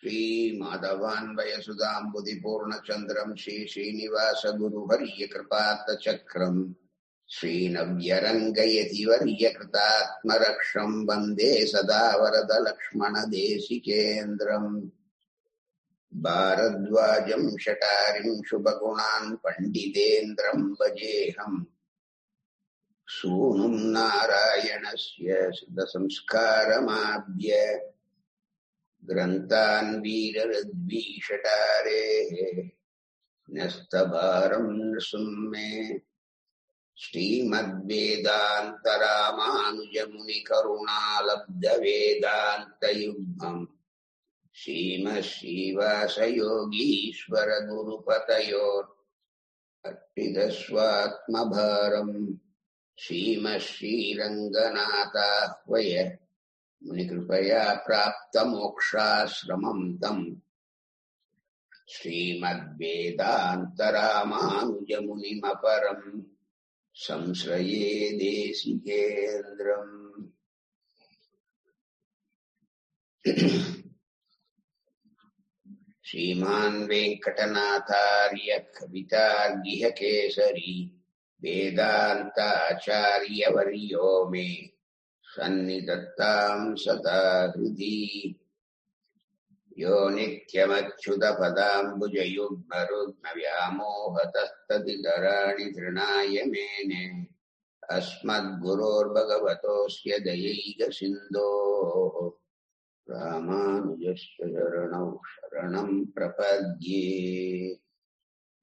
श्रीमाधवान्वयसुधाम्बुधिपूर्णचन्द्रम् श्रीश्रीनिवासगुरुवर्यकृपात्तचक्रम् श्रीनव्यरङ्गयतिवर्यकृतात्मरक्षम् वन्दे सदा वरदलक्ष्मणदेशिकेन्द्रम् भारद्वाजम् शटारिम् शुभगुणान् पण्डितेन्द्रम् भजेऽहम् सूनुम् नारायणस्य सिद्धसंस्कारमाभ्य ग्रन्थान् वीररद्वीषटारेः न्यस्तभारम् नृसुम्मे श्रीमद्वेदान्तरामानुजमुनिकरुणालब्धवेदान्तयुग्मम् श्रीमश्रीवासयोगीश्वरगुरुपतयोर्पितस्वात्मभारम् श्रीमश्रीरङ्गनाथाह्वय मुनिकृपया प्राप्तमोक्षाश्रमम् तम् श्रीमद्वेदान्तरामानुजमुनिमपरम् संश्रये देशिकेन्द्रम्। श्रीमान् वेङ्कटनाथार्य कवितार्गिहकेसरी वेदान्ताचार्यवर्यो मे सन्निधत्तां सदा हृदि। यो नित्यमच्युतपदाम्बुजयुग्मरुग्मव्यामोहतस्तदितराणि तृणाय मेने अस्मद्गुरोर्भगवतोऽस्य दयैकसिन्धोः रामानुजस्य शरणौ शरणं प्रपद्ये।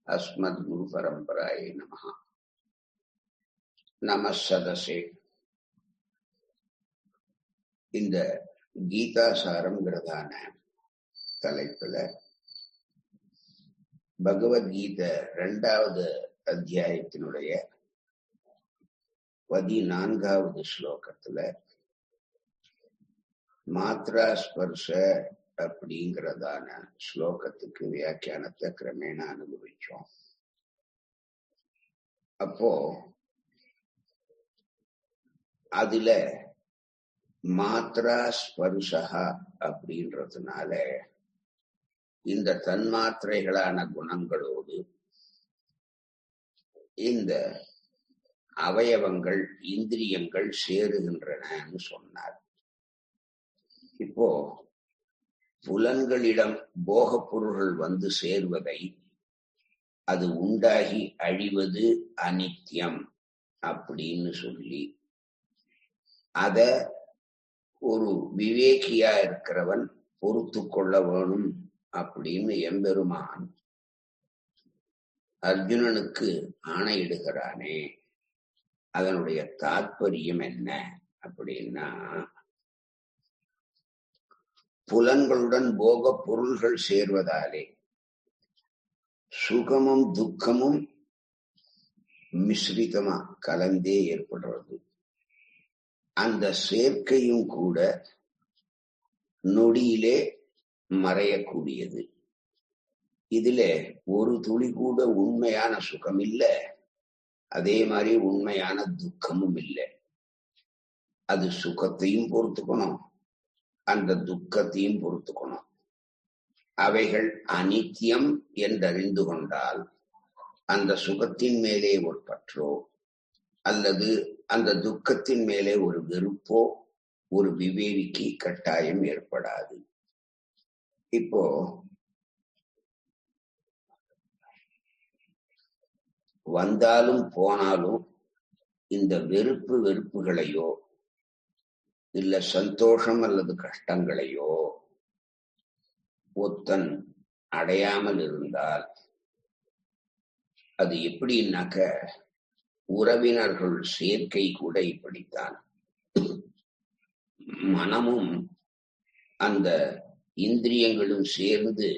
अस्मद्गुरुपरम्परायै नमः। நம சதசே. இந்த கீதாசாரம்ங்கிறதான தலைப்புல பகவத்கீதை 2வது அத்தியாயத்தினுடைய 14வது ஸ்லோகத்துல மாத்ரா ஸ்பர்ஷ அப்படிங்கிறதான ஸ்லோகத்துக்கு வியாக்கியானத்தை கிரமேண அனுபவிச்சோம். அப்போ அதுல மாத்ரா ஸ்பர்ஷா அப்படின்றதுனால இந்த தன்மாத்திரைகளான குணங்களோடு இந்த அவயவங்கள் இந்திரியங்கள் சேருகின்றனன்னு சொன்னார். இப்போ புலன்களிடம் போகப் பொருள்கள் வந்து சேர்வதை, அது உண்டாகி அழிவது அனித்தியம் அப்படின்னு சொல்லி அத ஒரு விவேகியா இருக்கிறவன் பொறுத்து கொள்ள வேணும் அப்படின்னு எம்பெருமான் அர்ஜுனனுக்கு ஆணையிடுகிறானே, அதனுடைய தாற்பயம் என்ன அப்படின்னா, புலன்களுடன் போக பொருள்கள் சேர்வதாலே சுகமும் துக்கமும் மிஸ்ரிதமா கலந்தே ஏற்படுறது. அந்த சேர்க்கையும் கூட நொடியிலே மறையக்கூடியது. இதுல ஒரு துளி கூட உண்மையான சுகம் இல்லை, அதே மாதிரி உண்மையான துக்கமும் இல்லை. அது சுகத்தையும் பொறுத்துக்கணும், அந்த துக்கத்தையும் பொறுத்துக்கணும். அவைகள் அனித்தியம் என்றறிந்து கொண்டால் அந்த சுகத்தின் மேலே ஒரு பற்றோ அல்லது அந்த துக்கத்தின் மேலே ஒரு வெறுப்போ ஒரு விவேகிக்கு கட்டாயம் ஏற்படாது. இப்போ வந்தாலும் போனாலும் இந்த வெறுப்புகளையோ இல்ல சந்தோஷம் அல்லது கஷ்டங்களையோ ஒத்தன் அடையாமல் இருந்தால் அது எப்படின்னாக்க, உறவினர்கள் சேர்க்கை கூட இப்படித்தான். மனமும் அந்த இந்திரியங்களும் சேர்ந்து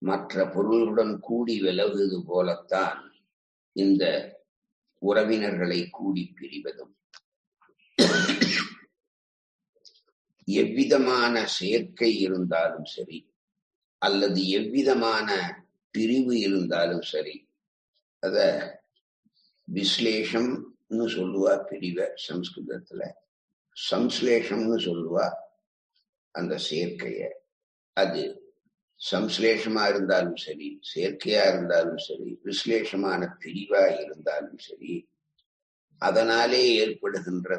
மற்ற பொருளுடன் கூடி விலகுவது போலத்தான் இந்த உறவினர்களை கூடி பிரிவதும். எவ்விதமான சேர்க்கை இருந்தாலும் சரி அல்லது எவ்விதமான பிரிவு இருந்தாலும் சரி, அத விஸ்லேஷம்னு சொல்லுவா பிரிவ சம்ஸ்கிருதத்துல, சம்ஸ்லேஷம்னு சொல்லுவா அந்த சேர்க்கைய. அது சம்ஸ்லேஷமா இருந்தாலும் சரி, செயற்கையா இருந்தாலும் சரி, விஸ்லேஷமான பிரிவா இருந்தாலும் சரி, அதனாலே ஏற்படுகின்ற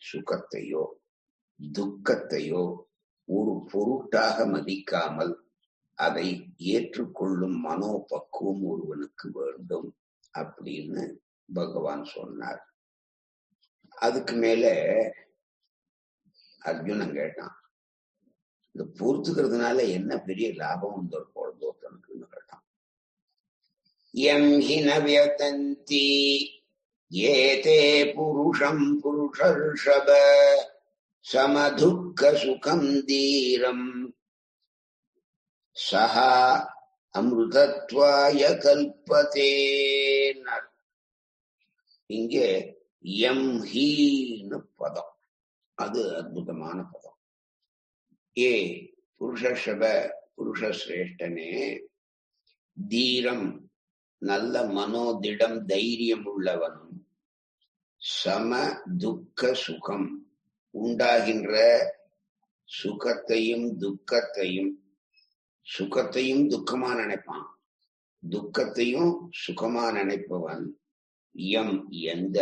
சுகத்தையோ துக்கத்தையோ ஒரு பொருட்டாக மதிக்காமல் அதை ஏற்றுக்கொள்ளும் மனோபக்குவம் ஒருவனுக்கு வேண்டும் அப்படின்னு பகவான் சொன்னார். அதுக்கு மேல அர்ஜுனன் கேட்டான், இந்த பொறுத்துக்கிறதுனால என்ன பெரிய லாபம் வந்து பொழுதோத்தனுக்குன்னு கேட்டான். எம் ஹின வியதந்தி ஏதே புருஷம் புருஷர்ஷப சமதுக்க சுகம் தீரம் சஹா அமிர்தத்வாய கல்பதேனர். இங்கே எம் ஹீன்னு பதம், அது அற்புதமான பதம். ஏ புருஷர்ஷப, புருஷசிரேஷ்டனே, தீரம் நல்ல மனோதிடம் தைரியம் உள்ளவனும், சம துக்க சுகம் உண்டாகின்ற சுகத்தையும் துக்கத்தையும், சுகத்தையும் துக்கமா நினைப்பான், துக்கத்தையும் சுகமா நினைப்பவன் எம் எந்த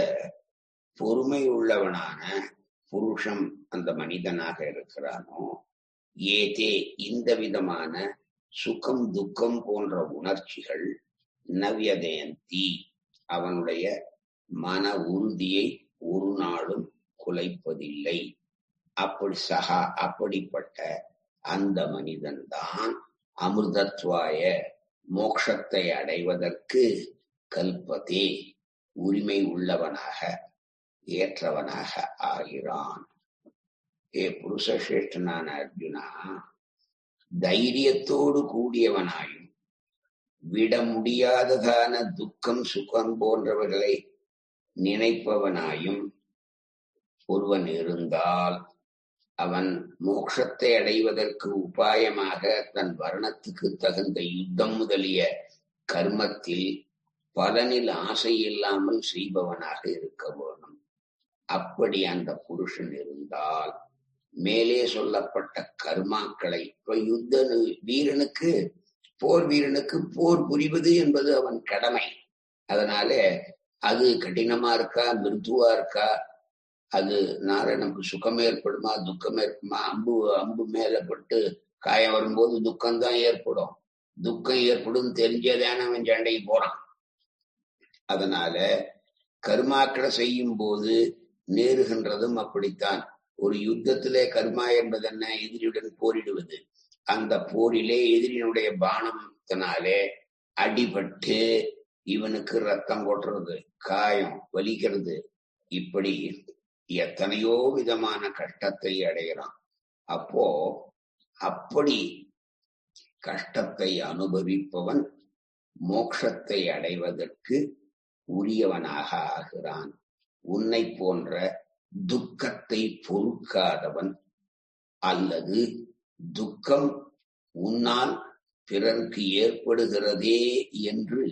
பொறுமை உள்ளவனான புருஷம் அந்த மனிதனாக இருக்கிறானோ, ஏதே இந்த விதமான சுகம் துக்கம் போன்ற உணர்ச்சிகள் நவ்யதயந்தி அவனுடைய மன உறுதியை ஒரு நாளும் குலைப்பதில்லை. அப்படி சகா அப்படிப்பட்ட அந்த மனிதன்தான் அமிர்தத்வாய மோட்சத்தை அடைவதற்கு கல்பதே உரிமை உள்ளவனாக ஏற்றவனாக ஆகிறான். ஏ புருஷேஷ்டனான அர்ஜுனா, தைரியத்தோடு கூடியவனாயும் விட முடியாததான துக்கம் சுகம் போன்றவர்களை நினைப்பவனாயும் ஒருவன் இருந்தால் அவன் மோட்சத்தை அடைவதற்கு உபாயமாக தன் வர்ணத்துக்கு தகுந்த யுத்தம் முதலிய கர்மத்தில் பலனில் ஆசை இல்லாமல் செய்பவனாக இருக்க வேணும். அப்படி அந்த புருஷன் இருந்தால் மேலே சொல்லப்பட்ட கர்மாக்களை, இப்ப யுத்த வீரனுக்கு, போர் வீரனுக்கு போர் புரிவது என்பது அவன் கடமை. அதனால அது கடினமா இருக்கா மிருதுவா இருக்கா, அது நமக்கு சுகம் ஏற்படுமா துக்கம் ஏற்படுமா, அம்பு மேல பட்டு காயம் வரும்போது துக்கம்தான் ஏற்படும். துக்கம் ஏற்படும் தெரிஞ்சதான அவன் சண்டைக்கு போறான். அதனால கர்மாக்களை செய்யும் போது நேருகின்றதும் அப்படித்தான். ஒரு யுத்தத்திலே கர்மா என்பது என்ன? எதிரியுடன் போரிடுவது. அந்த போரிலே எதிரியினுடைய பானத்தினாலே அடிபட்டு இவனுக்கு ரத்தம் கொட்டுறது, காயம் வலிக்கிறது, இப்படி எத்தனையோ விதமான கஷ்டத்தை அடைகிறான். அப்போ அப்படி கஷ்டத்தை அனுபவிப்பவன் மோட்சத்தை அடைவதற்கு உரியவனாக ஆகிறான். உன்னை போன்ற துக்கத்தை பொறுக்காதவன் அல்லது துக்கம் உன்னால் பிறருக்கு ஏற்படுகிறதே என்று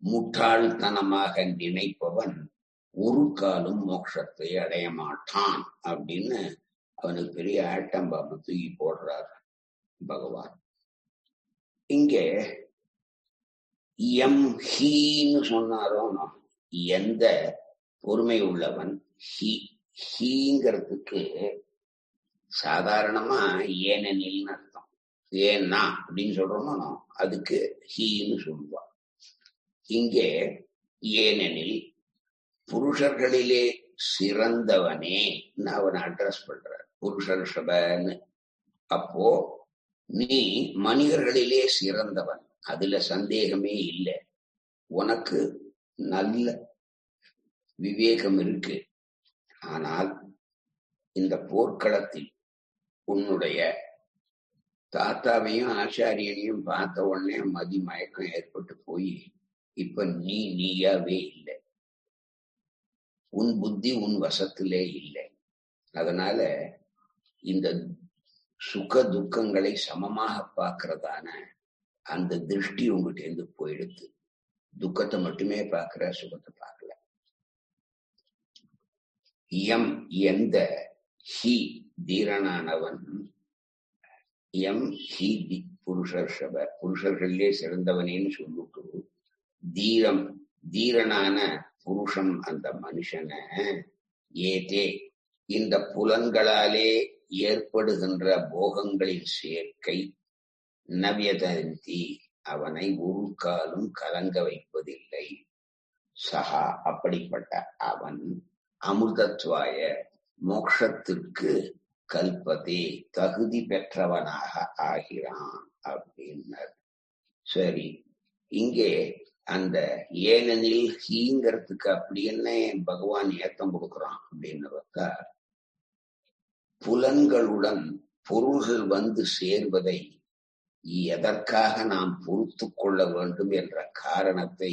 முட்டாள்தனமாக நினைப்பவன் ஒரு காலம் மோட்சத்தை அடைய மாட்டான் அப்படின்னு அவனுக்கு பெரிய ஆட்டம்பாம்பு தூக்கி போடுறார் பகவான். இங்கே எம் ஹீன்னு சொன்னாரோ, எந்த பொறுமை உள்ளவன், ஹீங்கிறதுக்கு சாதாரணமா ஏனெனில்னு அர்த்தம். ஏன்னா அப்படின்னு சொல்றோமோ அதுக்கு ஹீன்னு சொல்லுவான். இங்கே ஏனெனில் புருஷர்களிலே சிறந்தவனே அவன் அட்ரஸ் பண்றார், புருஷர் ஷபன்னு. அப்போ நீ மனிதர்களிலே சிறந்தவன், அதுல சந்தேகமே இல்லை. உனக்கு நல்ல விவேகம் இருக்கு. ஆனால் இந்த போர்க்களத்தில் உன்னுடைய தாத்தாவையும் ஆச்சாரியனையும் பார்த்த உடனே மதி மயக்கம் ஏற்பட்டு போய் இப்ப நீயாவே இல்லை, உன் புத்தி உன் வசத்திலே இல்லை. அதனால இந்த சுக துக்கங்களை சமமாக பார்க்கறதான அந்த திருஷ்டி உங்ககிட்ட இருந்து போயிடுது. துக்கத்தை மட்டுமே பார்க்கிற, சுகத்தை பார்க்கல. எம் எந்த ஹி தீரனானவன் எம் ஹி புருஷர்ஷப, புருஷர்களே சிறந்தவனேன்னு சொல்லிட்டு தீரம் தீரனான புருஷன் அந்த மனுஷனை ஏதே இந்த புலன்களாலே ஏற்படுகின்ற போகங்களின் சேர்க்கை நவ்யதந்தி அவனை ஒரு காலும் கலங்க வைப்பதில்லை. சகா அப்படிப்பட்ட அவன் அமிர்தத்வாய மோட்சத்திற்கு கல்பதே தகுதி பெற்றவனாக ஆகிறான் அப்படின்னார். சரி, இங்கே அந்த ஏனெனில் ஹீங்கிறதுக்கு அப்படி என்ன பகவான் ஏத்தம் கொடுக்குறான் அப்படின்னு பார்த்தா, புலன்களுடன் பொருள்கள் வந்து சேர்வதை எதற்காக நாம் பொறுத்து கொள்ள வேண்டும் என்ற காரணத்தை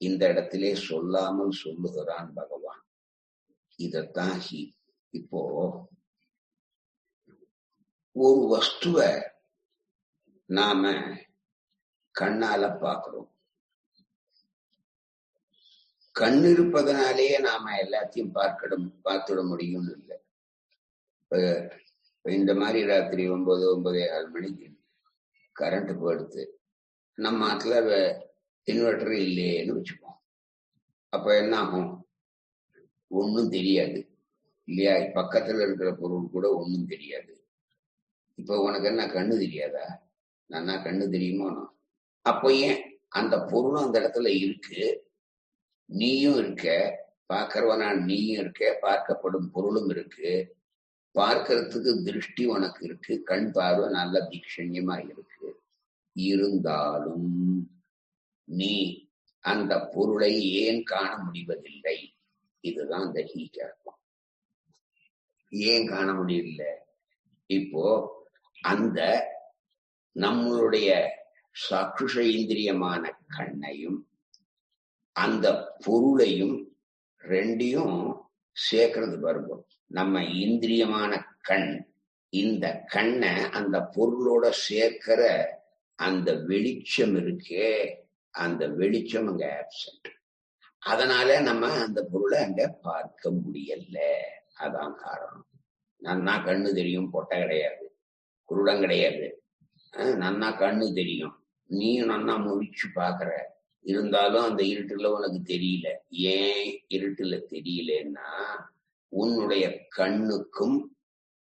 இந்த இடத்திலே சொல்லாமல் சொல்லுகிறான் பகவான். இதத்தான் இப்போ ஒரு வஸ்துவை நாம கண்ணால பார்க்கிறோம். கண் இருப்பதனாலேயே நாம எல்லாத்தையும் பார்த்துட முடியும்னு இல்லை. இப்ப இந்த மாதிரி ராத்திரி 9-9:15 மணிக்கு கரண்ட் போயிடுது, நம்ம நாட்டுல இன்வெர்டர் இல்லையேன்னு வச்சுப்போம். அப்ப என்ன ஆகும்? ஒன்னும் தெரியாது இல்லையா? பக்கத்துல இருக்கிற பொருள் கூட ஒன்னும் தெரியாது. இப்ப உனக்கு என்ன கண்ணு தெரியாதா? நான் கண்ணு தெரியுமோ? அப்போ ஏன் அந்த பொருளும் அந்த இடத்துல இருக்கு, நீயும் இருக்க, பார்க்கிறவனா நீயும் இருக்க, பார்க்கப்படும் பொருளும் இருக்கு, பார்க்கறதுக்கு திருஷ்டி உனக்கு இருக்கு, கண் பார்வை நல்ல தீக்ஷண்யமா இருக்கு. இருந்தாலும் நீ அந்த பொருளை ஏன் காண முடிவதில்லை? இதுதான் அந்த ஹீக்காகும். ஏன் காண முடியல? இப்போ அந்த நம்மளுடைய சாக்ஷுஷ இந்திரியமான கண்ணையும் அந்த பொருளையும் ரெண்டையும் சேர்க்கிறது வருவோம். நம்ம இந்திரியமான கண் இந்த கண்ணை அந்த பொருளோட சேர்க்கிற அந்த வெளிச்சம் இருக்கே, அந்த வெளிச்சம் அங்க ஆப்சென்ட். அதனால நம்ம அந்த பொருளை அங்க பார்க்க முடியல. அதான் காரணம். நன்னா கண்ணு தெரியும், பொட்டை கிடையாது, குருடம் கிடையாது, நன்னா கண்ணு தெரியும், நீயும் நன்னா முழிச்சு பாக்குற, இருந்தாலும் அந்த இருட்டுல உனக்கு தெரியல. ஏன் இருட்டுல தெரியலன்னா, உன்னுடைய கண்ணுக்கும்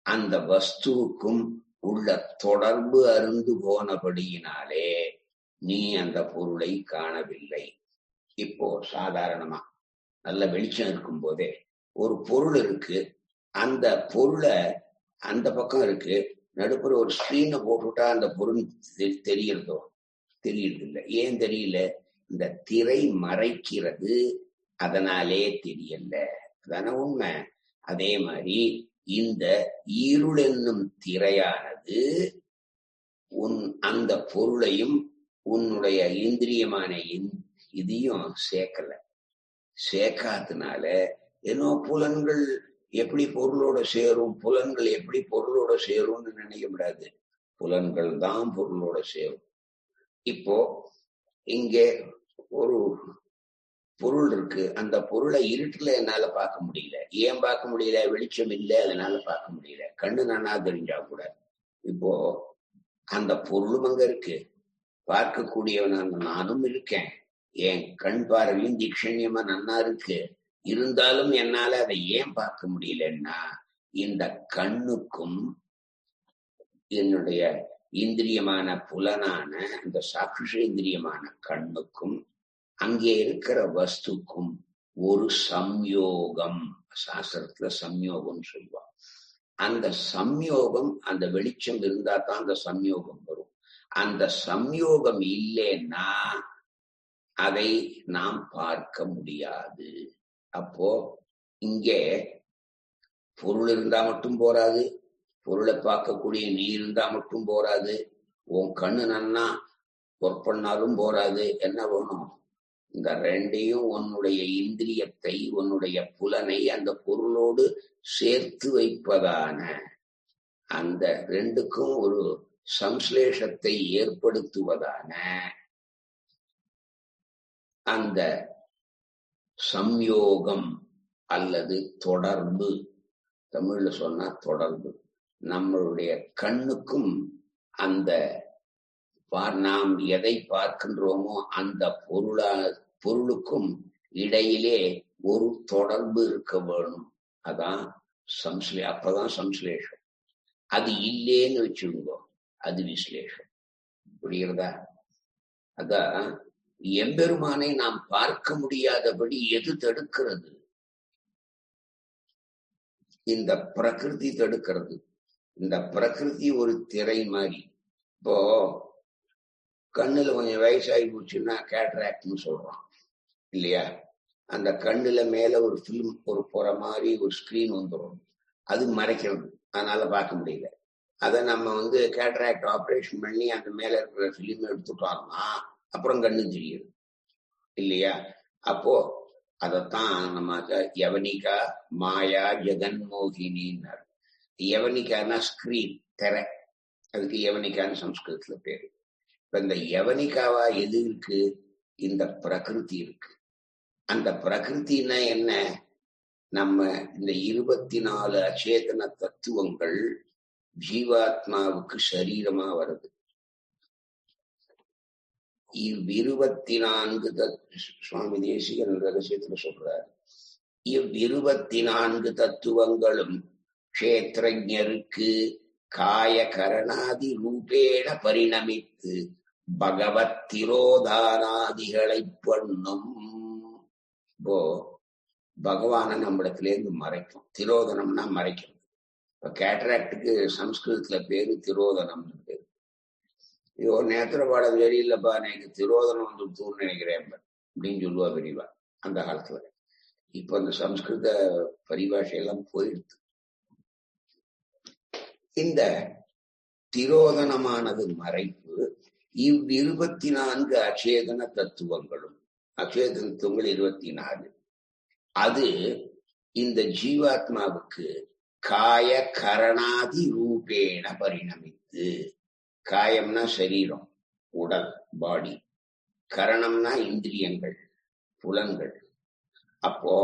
அந்த வஸ்துவுக்கும் உள்ள தொடர்பு அருந்து போனபடியினாலே நீ அந்த பொருளை காணவில்லை. இப்போ சாதாரணமா நல்ல வெளிச்சம் இருக்கும் போதே ஒரு பொருள் இருக்கு, அந்த பொருளை அந்த பக்கம் இருக்கு, நடுப்புற ஒரு ஸ்கிரீனை போட்டுவிட்டா அந்த பொருள் தெரியறதோ? தெரியறது இல்லை. ஏன் தெரியல? இந்த திரை மறைக்கிறது, அதனாலே தெரியல. அதான உண்மை. அதே மாதிரி இந்த இருள் என்னும் திரையானது அந்த பொருளையும் உன்னுடைய இந்திரியமான இதையும் சேர்க்கல. சேர்க்காதனால ஏன்னோ புலன்கள் எப்படி பொருளோட சேரும், புலன்கள் எப்படி பொருளோட சேரும்னு நினைக்க கூடாது. புலன்கள் தான் பொருளோட சேரும். இப்போ இங்கே ஒரு பொருள் இருக்கு, அந்த பொருளை இருட்டுல என்னால பார்க்க முடியல. ஏன் பார்க்க முடியல? வெளிச்சம் இல்லை, அதனால பார்க்க முடியல. கண்ணு நன்னா தெரிஞ்சா கூட இப்போ அந்த பொருளும் அங்க இருக்கு, பார்க்கக்கூடியவன் நானும் இருக்கேன், என் கண் பார்வையும் தீக்ஷண்யமா நன்னா இருக்கு. இருந்தாலும் என்னால அதை ஏன் பார்க்க முடியலன்னா, இந்த கண்ணுக்கும் என்னுடைய இந்திரியமான புலனான அந்த சாக்ஷுஷ இந்திரியமான கண்ணுக்கும் அங்கே இருக்கிற வஸ்துக்கும் ஒரு சம்யோகம், சாஸ்திரத்துல சம்யோகம் சொல்லுவாங்க. அந்த சம்யோகம், அந்த வெளிச்சம் இருந்தா தான் அந்த சம்யோகம் வரும். அந்த சம்யோகம் இல்லைன்னா அதை நாம் பார்க்க முடியாது. அப்போ இங்கே பொருள் இருந்தா மட்டும் போராது, பொருளை பார்க்கக்கூடிய நீ இருந்தா மட்டும் போராது, உன் கண்ணு நன்னா ஒர்க் பண்ணாலும் போராது. என்ன வேணும்? இந்த ரெண்டையும் உன்னுடைய இந்திரியத்தை, உன்னுடைய புலனை அந்த பொருளோடு சேர்த்து வைப்பதான அந்த ரெண்டுக்கும் ஒரு சம்ஸ்லேஷத்தை ஏற்படுத்துவதான அந்த சம்யோகம் அல்லது தொடர்பு, தமிழ்ல சொன்னா தொடர்பு, நம்மளுடைய கண்ணுக்கும் அந்த நாம் எதை பார்க்கின்றோமோ அந்த பொருளுக்கும் இடையிலே ஒரு தொடர்பு இருக்க வேணும். அதான் அப்பதான் சம்ஸ்லேஷம். அது இல்லேன்னு வச்சுருங்கோ, அது விஸ்லேஷம். புரியுறதா? அதான் எம்பெருமானை நாம் பார்க்க முடியாதபடி எது தடுக்கிறது? இந்த பிரகிருதி தடுக்கிறது. இந்த பிரகிருதி ஒரு திரை மாதிரி. இப்போ கண்ணுல கொஞ்சம் வயசாகி போச்சுன்னா கேட்ராக்ட்னு சொல்றான் இல்லையா? அந்த கண்ணுல மேல ஒரு பிலிம் ஒரு போற மாதிரி ஒரு ஸ்கிரீன் வந்துடும், அது மறைக்கிறது, அதனால பார்க்க முடியல. அதை நம்ம கேட்ராக்ட் ஆப்ரேஷன் பண்ணி அந்த மேல இருக்கிற பிலிம் எடுத்துட்டோம்னா அப்புறம் கண்ணு தெரியுது இல்லையா? அப்போ அதத்தான் நம்ம யவனிகா மாயா ஜெகன்மோகினின்னார். யவனிகான்னா ஸ்கிரீன், திரை. அதுக்கு யவனிகான்னு சம்ஸ்கிருதத்துல பேரு. இப்ப இந்த யவனிகாவா எது இருக்கு? இந்த பிரகிருதி இருக்கு. அந்த பிரகிருத்தினா என்ன? நம்ம இந்த 24 அச்சேதன தத்துவங்கள் ஜீவாத்மாவுக்கு சரீரமா வருது. 24 சுவாமி தேசிகன் ரகசியத்துல சொல்றார், 24 தத்துவங்களும் க்ஷேத்ரஜருக்கு காய கரணாதி ரூபேண பரிணமித்து பகவத் திரோதானாதிகளை பண்ணும். இப்போ பகவான நம்மிடத்துல இருந்து மறைக்கும். திரோதனம்னா மறைக்கும். இப்ப கேட்ராக்டுக்கு சம்ஸ்கிருதத்துல பேரு திரோதனம்னு பேரு. ஐயோ நேத்திரபாட வெளியிலப்பா, எனக்கு திரோதனம் வந்துருத்தூர்னு நினைக்கிறேன் அப்படின்னு சொல்லுவா பெரியவா அந்த காலத்துல. இப்ப அந்த சம்ஸ்கிருத பரிபாஷையெல்லாம் போயிடுது. இந்த திரோதனமானது மறைப்பு. 24 அச்சேதன தத்துவங்களும், அச்சேதன தத்துவங்கள் 24, அது இந்த ஜீவாத்மாவுக்கு காய கரணாதி ரூபேண பரிணமித்து. காயம்னா சரீரம், உடல், பாடி. கரணம்னா இந்திரியங்கள், புலன்கள். அப்போ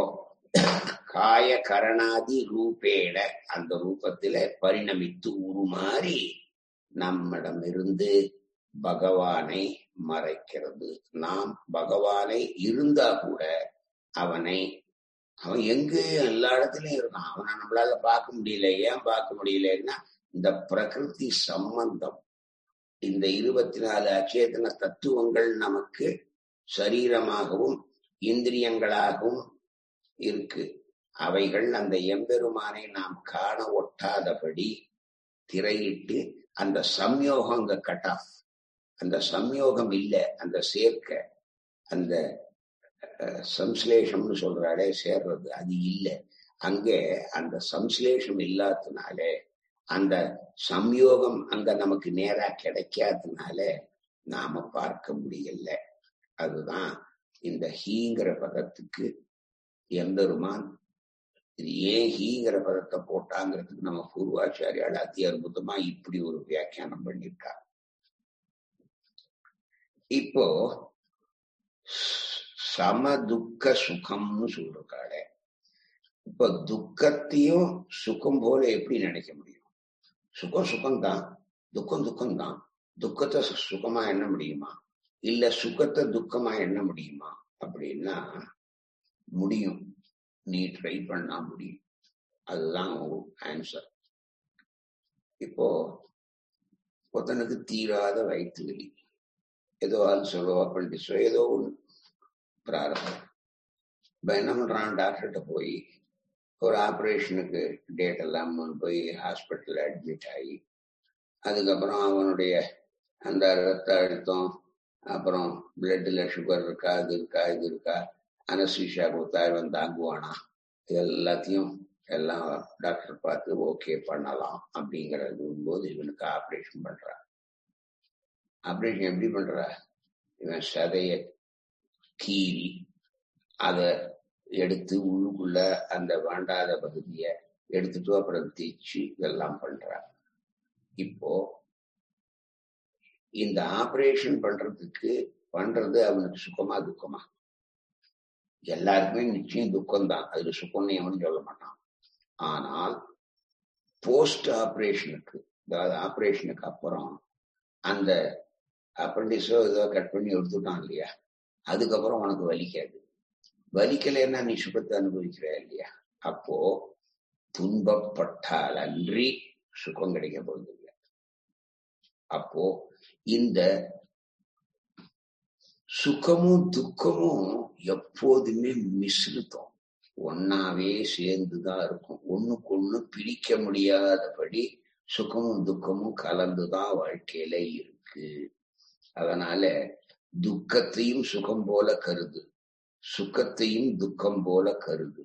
காய கரணாதி ரூபேண அந்த ரூபத்தில பரிணமித்து உருமாறி நம்மிடமிருந்து பகவானை மறைக்கிறது. நாம் பகவானை இருந்தா கூட அவன் எங்கு எல்லா இடத்துலயும் இருக்கான். அவனை நம்மளால பார்க்க முடியல. ஏன் பார்க்க முடியலன்னா இந்த பிரகிருதி சம்பந்தம். இந்த 24 அச்சேதன தத்துவங்கள் நமக்கு சரீரமாகவும் இந்திரியங்களாகவும் இருக்கு. அவைகள் அந்த எம்பெருமானை நாம் காண ஒட்டாதபடி திரையிட்டு அந்த சம்யோகம் அங்க கட் ஆஃப். அந்த சம்யோகம் இல்லை, அந்த சேர்க்க, அந்த சம்ஸ்லேஷம்னு சொல்றாளே சேர்றது, அது இல்லை. அங்கே அந்த சம்ஸ்லேஷம் இல்லாததுனாலே, அந்த சம்யோகம் அங்க நமக்கு நேரா கிடைக்காததுனால நாம பார்க்க முடியல. அதுதான் இந்த ஹீங்கிற பதத்துக்கு எம்பெருமான் இது ஏன் ஹீங்கிற பதத்தை போட்டாங்கிறதுக்கு நம்ம பூர்வாச்சாரியால் அதி அற்புதமா இப்படி ஒரு வியாக்கியானம் பண்ணியிருக்கா. இப்போ சம துக்க சுகம்னு சொல்றாளே, இப்ப துக்கத்தையும் சுகம் போல எப்படி நினைக்க முடியும்? சுகம் சுகம்தான், துக்கம் துக்கம்தான். துக்கத்தை சுகமா எண்ண முடியுமா? இல்ல சுகத்தை துக்கமா எண்ண முடியுமா? அப்படின்னா முடியும். நீ ட்ரை பண்ணா முடியும். அதுதான் ஆன்சர். இப்போ ஒருத்தனுக்கு தீராத வயிற்று வலி, ஏதோ அல்சரோ அப்பண்டிஸோ ஏதோ ஒண்ணு பிராரம்பம். இப்ப என்ன பண்றான்? டாக்டர்கிட்ட போய் ஒரு ஆப்ரேஷனுக்கு டேட் எல்லாம் போய் ஹாஸ்பிட்டல்ல அட்மிட் ஆகி, அதுக்கப்புறம் அவனுடைய அந்த ரத்த அழுத்தம், அப்புறம் பிளட்ல சுகர் இருக்கா, அது இருக்கா, இது இருக்கா, அனஸ்தீசியா கொடுத்தா இவன் தாங்குவானா, எல்லாத்தையும் எல்லாம் டாக்டர் பார்த்து ஓகே பண்ணலாம் அப்படிங்கிறது போது இவனுக்கு ஆப்ரேஷன் பண்றான். ஆப்ரேஷன் எப்படி பண்றா? இவன் சதைய கீறி அதை எடுத்து உள்ளுக்குள்ள அந்த வேண்டாத பகுதிய எடுத்துட்டு அப்புறம் தேய்ச்சி இதெல்லாம் பண்றான். இப்போ இந்த ஆப்ரேஷன் பண்றது அவனுக்கு சுகமா துக்கமா? எல்லாருக்குமே நிச்சயம் துக்கம்தான், அதுல சுகம்னு எவனும் சொல்ல மாட்டான். ஆனால் போஸ்ட் ஆப்ரேஷனுக்கு, அதாவது ஆப்ரேஷனுக்கு அப்புறம் அந்த அப்பண்டிஸோ ஏதோ கட் பண்ணி எடுத்துட்டான் இல்லையா, அதுக்கப்புறம் உனக்கு வலிக்காது. வலிக்கலைன்னா நீ சுகத்தை அனுபவிக்கிற இல்லையா. அப்போ துன்பப்பட்டால் அன்றி சுகம் கிடைக்க போறது இல்லை. அப்போ இந்த சுகமும் துக்கமும் எப்போதுமே மிஸ்ருத்தம், ஒன்னாவே சேர்ந்துதான் இருக்கும். ஒண்ணுக்கு ஒண்ணு பிரிக்க முடியாதபடி சுகமும் துக்கமும் கலந்துதான் வாழ்க்கையில இருக்கு. அதனால துக்கத்தையும் சுகம் போல கருது, சுகத்தையும் துக்கம் போல கருது.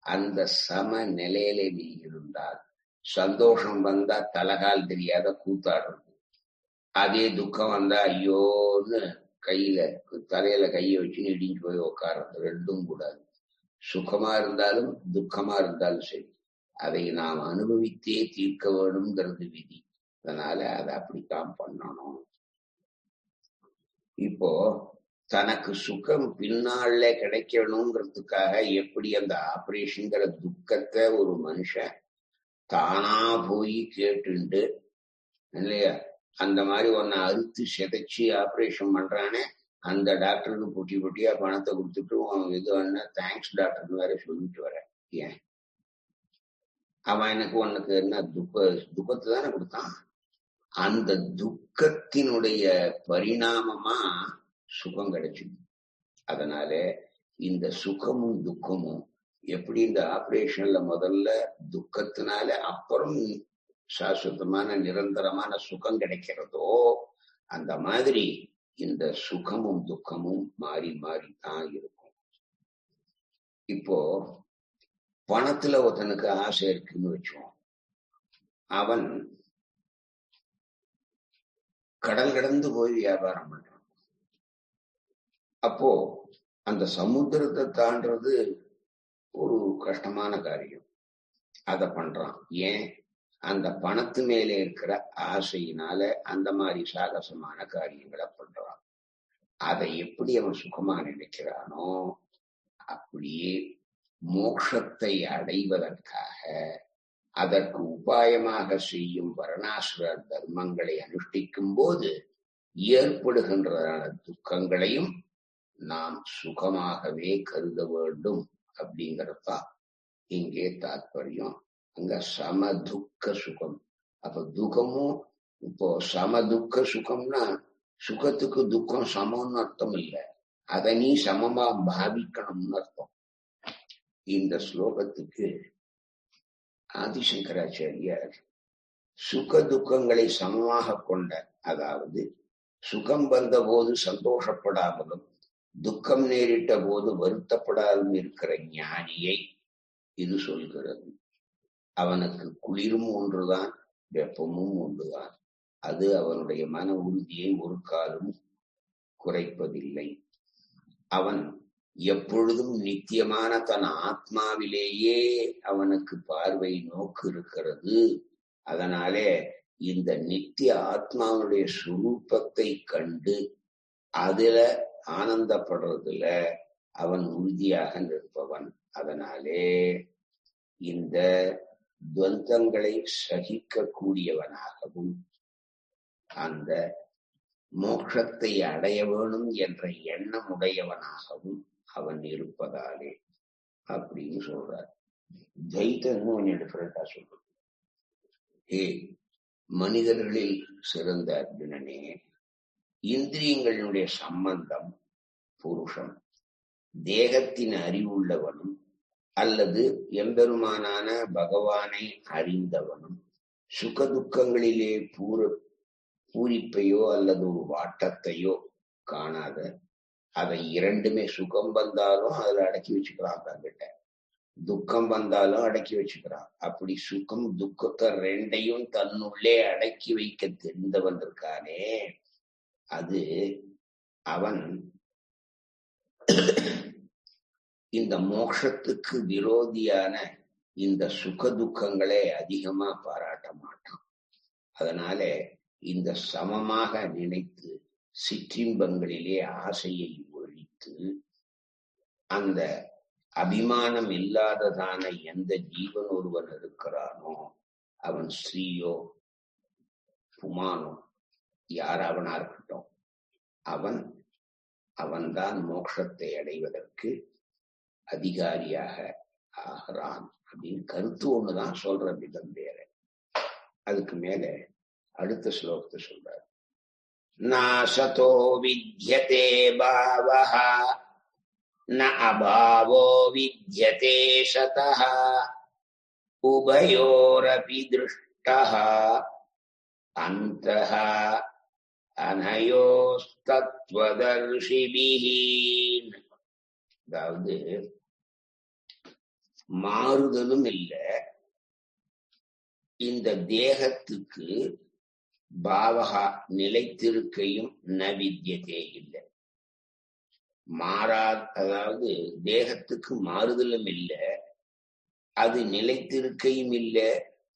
அந்த சம நிலையில நீ இருந்தால் சந்தோஷம் வந்தா தலகால் தெரியாத கூத்தாடுறது, அதே துக்கம் வந்தா ஐயோன்னு தலையில கையை வச்சு இடிஞ்சு போய் உட்கார்றது, ரெண்டும் கூடாது. சுகமா இருந்தாலும் துக்கமா இருந்தாலும் சரி, அதை நாம் அனுபவித்தே தீர்க்க வேணுங்கிறது விதி. அதனால அதை அப்படித்தான் பண்ணணும். இப்போ தனக்கு சுகம் பின்னால கிடைக்கணுங்கிறதுக்காக எப்படி அந்த ஆபரேஷன்கிற துக்கத்தை ஒரு மனுஷன் தானா போய் கேட்டுண்டு இல்லையா, அந்த மாதிரி ஒன்ன அறுத்து சிதைச்சு ஆபரேஷன் பண்றானே, அந்த டாக்டருக்கு பொட்டி பொட்டியா பணத்தை கொடுத்துட்டு இது என்ன தேங்க்ஸ் டாக்டர்னு வேற சொல்லிட்டு வர. ஏன் அவன் எனக்கு உனக்கு என்ன துக்கத்தை தானே கொடுத்தான். அந்த துக்கத்தினுடைய பரிணாமமா சுகம் கிடைச்சிது. அதனால இந்த சுகமும் துக்கமும் எப்படி இந்த ஆபரேஷன்ல முதல்ல துக்கத்தினால அப்புறம் சாஸ்வதமான நிரந்தரமான சுகம் கிடைக்கிறதோ, அந்த மாதிரி இந்த சுகமும் துக்கமும் மாறி மாறித்தான் இருக்கும். இப்போ பணத்துல ஒருத்தனுக்கு ஆசை இருக்குன்னு வச்சோம், அவன் கடல் கடந்து போய் வியாபாரம் பண்றான். அப்போ அந்த சமுத்திரத்தை தாண்டது ஒரு கஷ்டமான காரியம். அதை பண்றான். ஏன்? அந்த பணத்து மேலே இருக்கிற ஆசையினால அந்த மாதிரி சாகசமான காரியங்களை பண்றான். அதை எப்படி அவன் சுகமா நினைக்கிறானோ, அப்படியே மோட்சத்தை அடைவதற்காக அதற்கு உபாயமாக செய்யும் வர்ணாசுர தர்மங்களை அனுஷ்டிக்கும் போது ஏற்படுகின்ற துக்கங்களையும் நாம் சுகமாகவே கருத வேண்டும் அப்படிங்கறதுதான் இங்கே தாற்பயம். அங்க சம துக்க சுகம். அப்ப துக்கமும் இப்போ சம துக்க சுகம்னா சுகத்துக்கு துக்கம் சமம்னு அர்த்தம் இல்லை, அதை நீ சமமா பாவிக்கணும்னு அர்த்தம். இந்த ஸ்லோகத்துக்கு ஆதிசங்கராச்சாரியார் சுக துக்கங்களை சமமாக கொண்ட, அதாவது சுகம் வந்த போது சந்தோஷப்படாமலும் துக்கம் நேரிட்ட போது வருத்தப்படாமலும் இருக்கிற ஞானியை இது சொல்கிறது. அவனுக்கு குளிரும் ஒன்றுதான், வெப்பமும் ஒன்றுதான். அது அவனுடைய மன உறுதியை ஒரு காலம் குறைப்பதில்லை. அவன் எப்பொழுதும் நித்தியமான தன் ஆத்மாவிலேயே அவனுக்கு பார்வை நோக்கு இருக்கிறது. அதனாலே இந்த நித்திய ஆத்மாவுடைய சுரூபத்தை கண்டு அதுல ஆனந்தப்படுறதுல அவன் உறுதியாக நிற்பவன். அதனாலே இந்த துவந்தங்களை சகிக்க கூடியவனாகவும் அந்த மோட்சத்தை அடைய வேணும் என்ற எண்ணம் உடையவனாகவும் அவன் இருப்பதாலே அப்படின்னு சொல்றார். துவைத்தம் கொஞ்சம் டிஃபரெண்டா சொல்றது. மனிதர்களில் சிறந்த அர்ஜுனனே, இந்திரியங்களுடைய சம்பந்தம் புருஷன் தேகத்தின் அறிவுள்ளவனும் அல்லது எம்பெருமானான பகவானை அறிந்தவனும் சுகதுக்கங்களிலே பூரிப்பையோ அல்லது ஒரு வாட்டத்தையோ காணாத, அதை இரண்டுமே சுகம் வந்தாலும் அதுல அடக்கி வச்சுக்கிறான், தங்கிட்ட துக்கம் வந்தாலும் அடக்கி வச்சுக்கிறான். அப்படி சுகம் துக்கத்தை ரெண்டையும் தன்னுள்ளே அடக்கி வைக்க தெரிந்தவன் இருக்கானே, அது அவன் இந்த மோட்சத்துக்கு விரோதியான இந்த சுக துக்கங்களை அதிகமா பாராட்ட மாட்டான். அதனால இந்த சமமாக நினைத்து சிற்றின்பங்களிலே ஆசையை ஒழித்து அந்த அபிமானம் இல்லாததான எந்த ஜீவன் ஒருவன் இருக்கிறானோ, அவன் ஸ்ரீயோ புமானோ யார் அவனா இருக்கட்டும், அவன்தான் மோட்சத்தை அடைவதற்கு அதிகாரியாக ஆகிறான் அப்படின்னு கருத்து ஒண்ணுதான், சொல்ற விதம் வேற. அதுக்கு மேல அடுத்த ஸ்லோகத்தை சொல்றார். நாசதோ வித்யதே பாவஹ ந அபாவோ வித்யதே சதஹ உபயோரபி திருஷ்டஹ அந்தஹ அனயோஸ்தத்வதர்ஷிபிஹி. அதாவது மாறுதலும் இல்லை, இந்த தேகத்துக்கு பாவகா நிலைத்திருக்கையும் ந வித்யதே இல்லை. அதாவது தேகத்துக்கு மாறுதலும் இல்லை, அது நிலைத்திருக்கையும் இல்லை,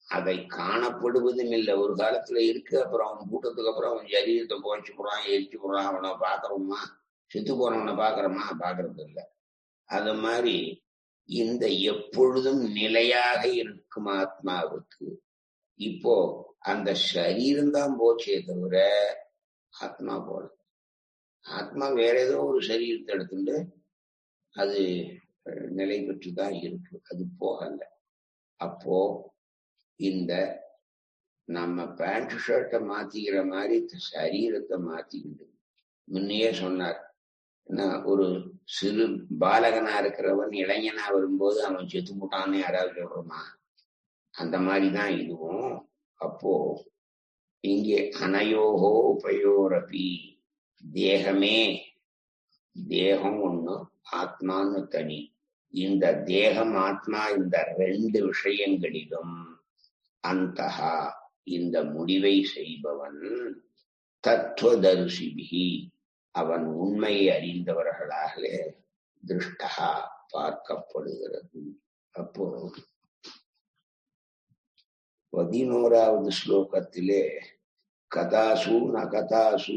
அதை காணப்படுவதும் இல்லை. ஒரு காலத்துல இருக்கு, அப்புறம் அவன் கூட்டத்துக்கு அப்புறம் அவன் சரீரத்தை குறைச்சு போறான், எரிச்சு போறான். அவனை பாக்குறோமா? செத்து போறவனை பாக்குறோமா? பாக்குறது இல்லை. அது மாதிரி இந்த எப்பொழுதும் நிலையாக இருக்கும் ஆத்மாவுக்கு இப்போ அந்த சரீரம்தான் போச்சே தவிர ஆத்மா போல. ஆத்மா வேற ஏதோ ஒரு சரீரத்தை எடுத்துட்டு அது நிலை பெற்றுதான் இருக்கு, அது போகல. அப்போ இந்த நம்ம பேண்ட் ஷர்ட்டை மாத்திக்கிற மாதிரி சரீரத்தை மாத்திக்கிட்டு, முன்னையே சொன்னார், ஒரு சிறு பாலகனா இருக்கிறவன் இளைஞனா வரும்போது அவன் செத்து போட்டான்னு யாராவது சொல்றோமா? அந்த மாதிரிதான் இதுவும். அப்போ இங்கே அனயோகோ உபயோரபி, தேகம் ஒண்ணு, ஆத்மான்னு தனி. இந்த தேகம் ஆத்மா இந்த ரெண்டு விஷயங்களிலும் அந்தஹா இந்த முடிவை செய்பவன் தத்துவதர்ஷிபிஹி அவன் உண்மையை அறிந்தவர்களாக திருஷ்டா பார்க்கப்படுகிறது. அப்போ 11வது ஸ்லோகத்திலே கதாசு நகதாசு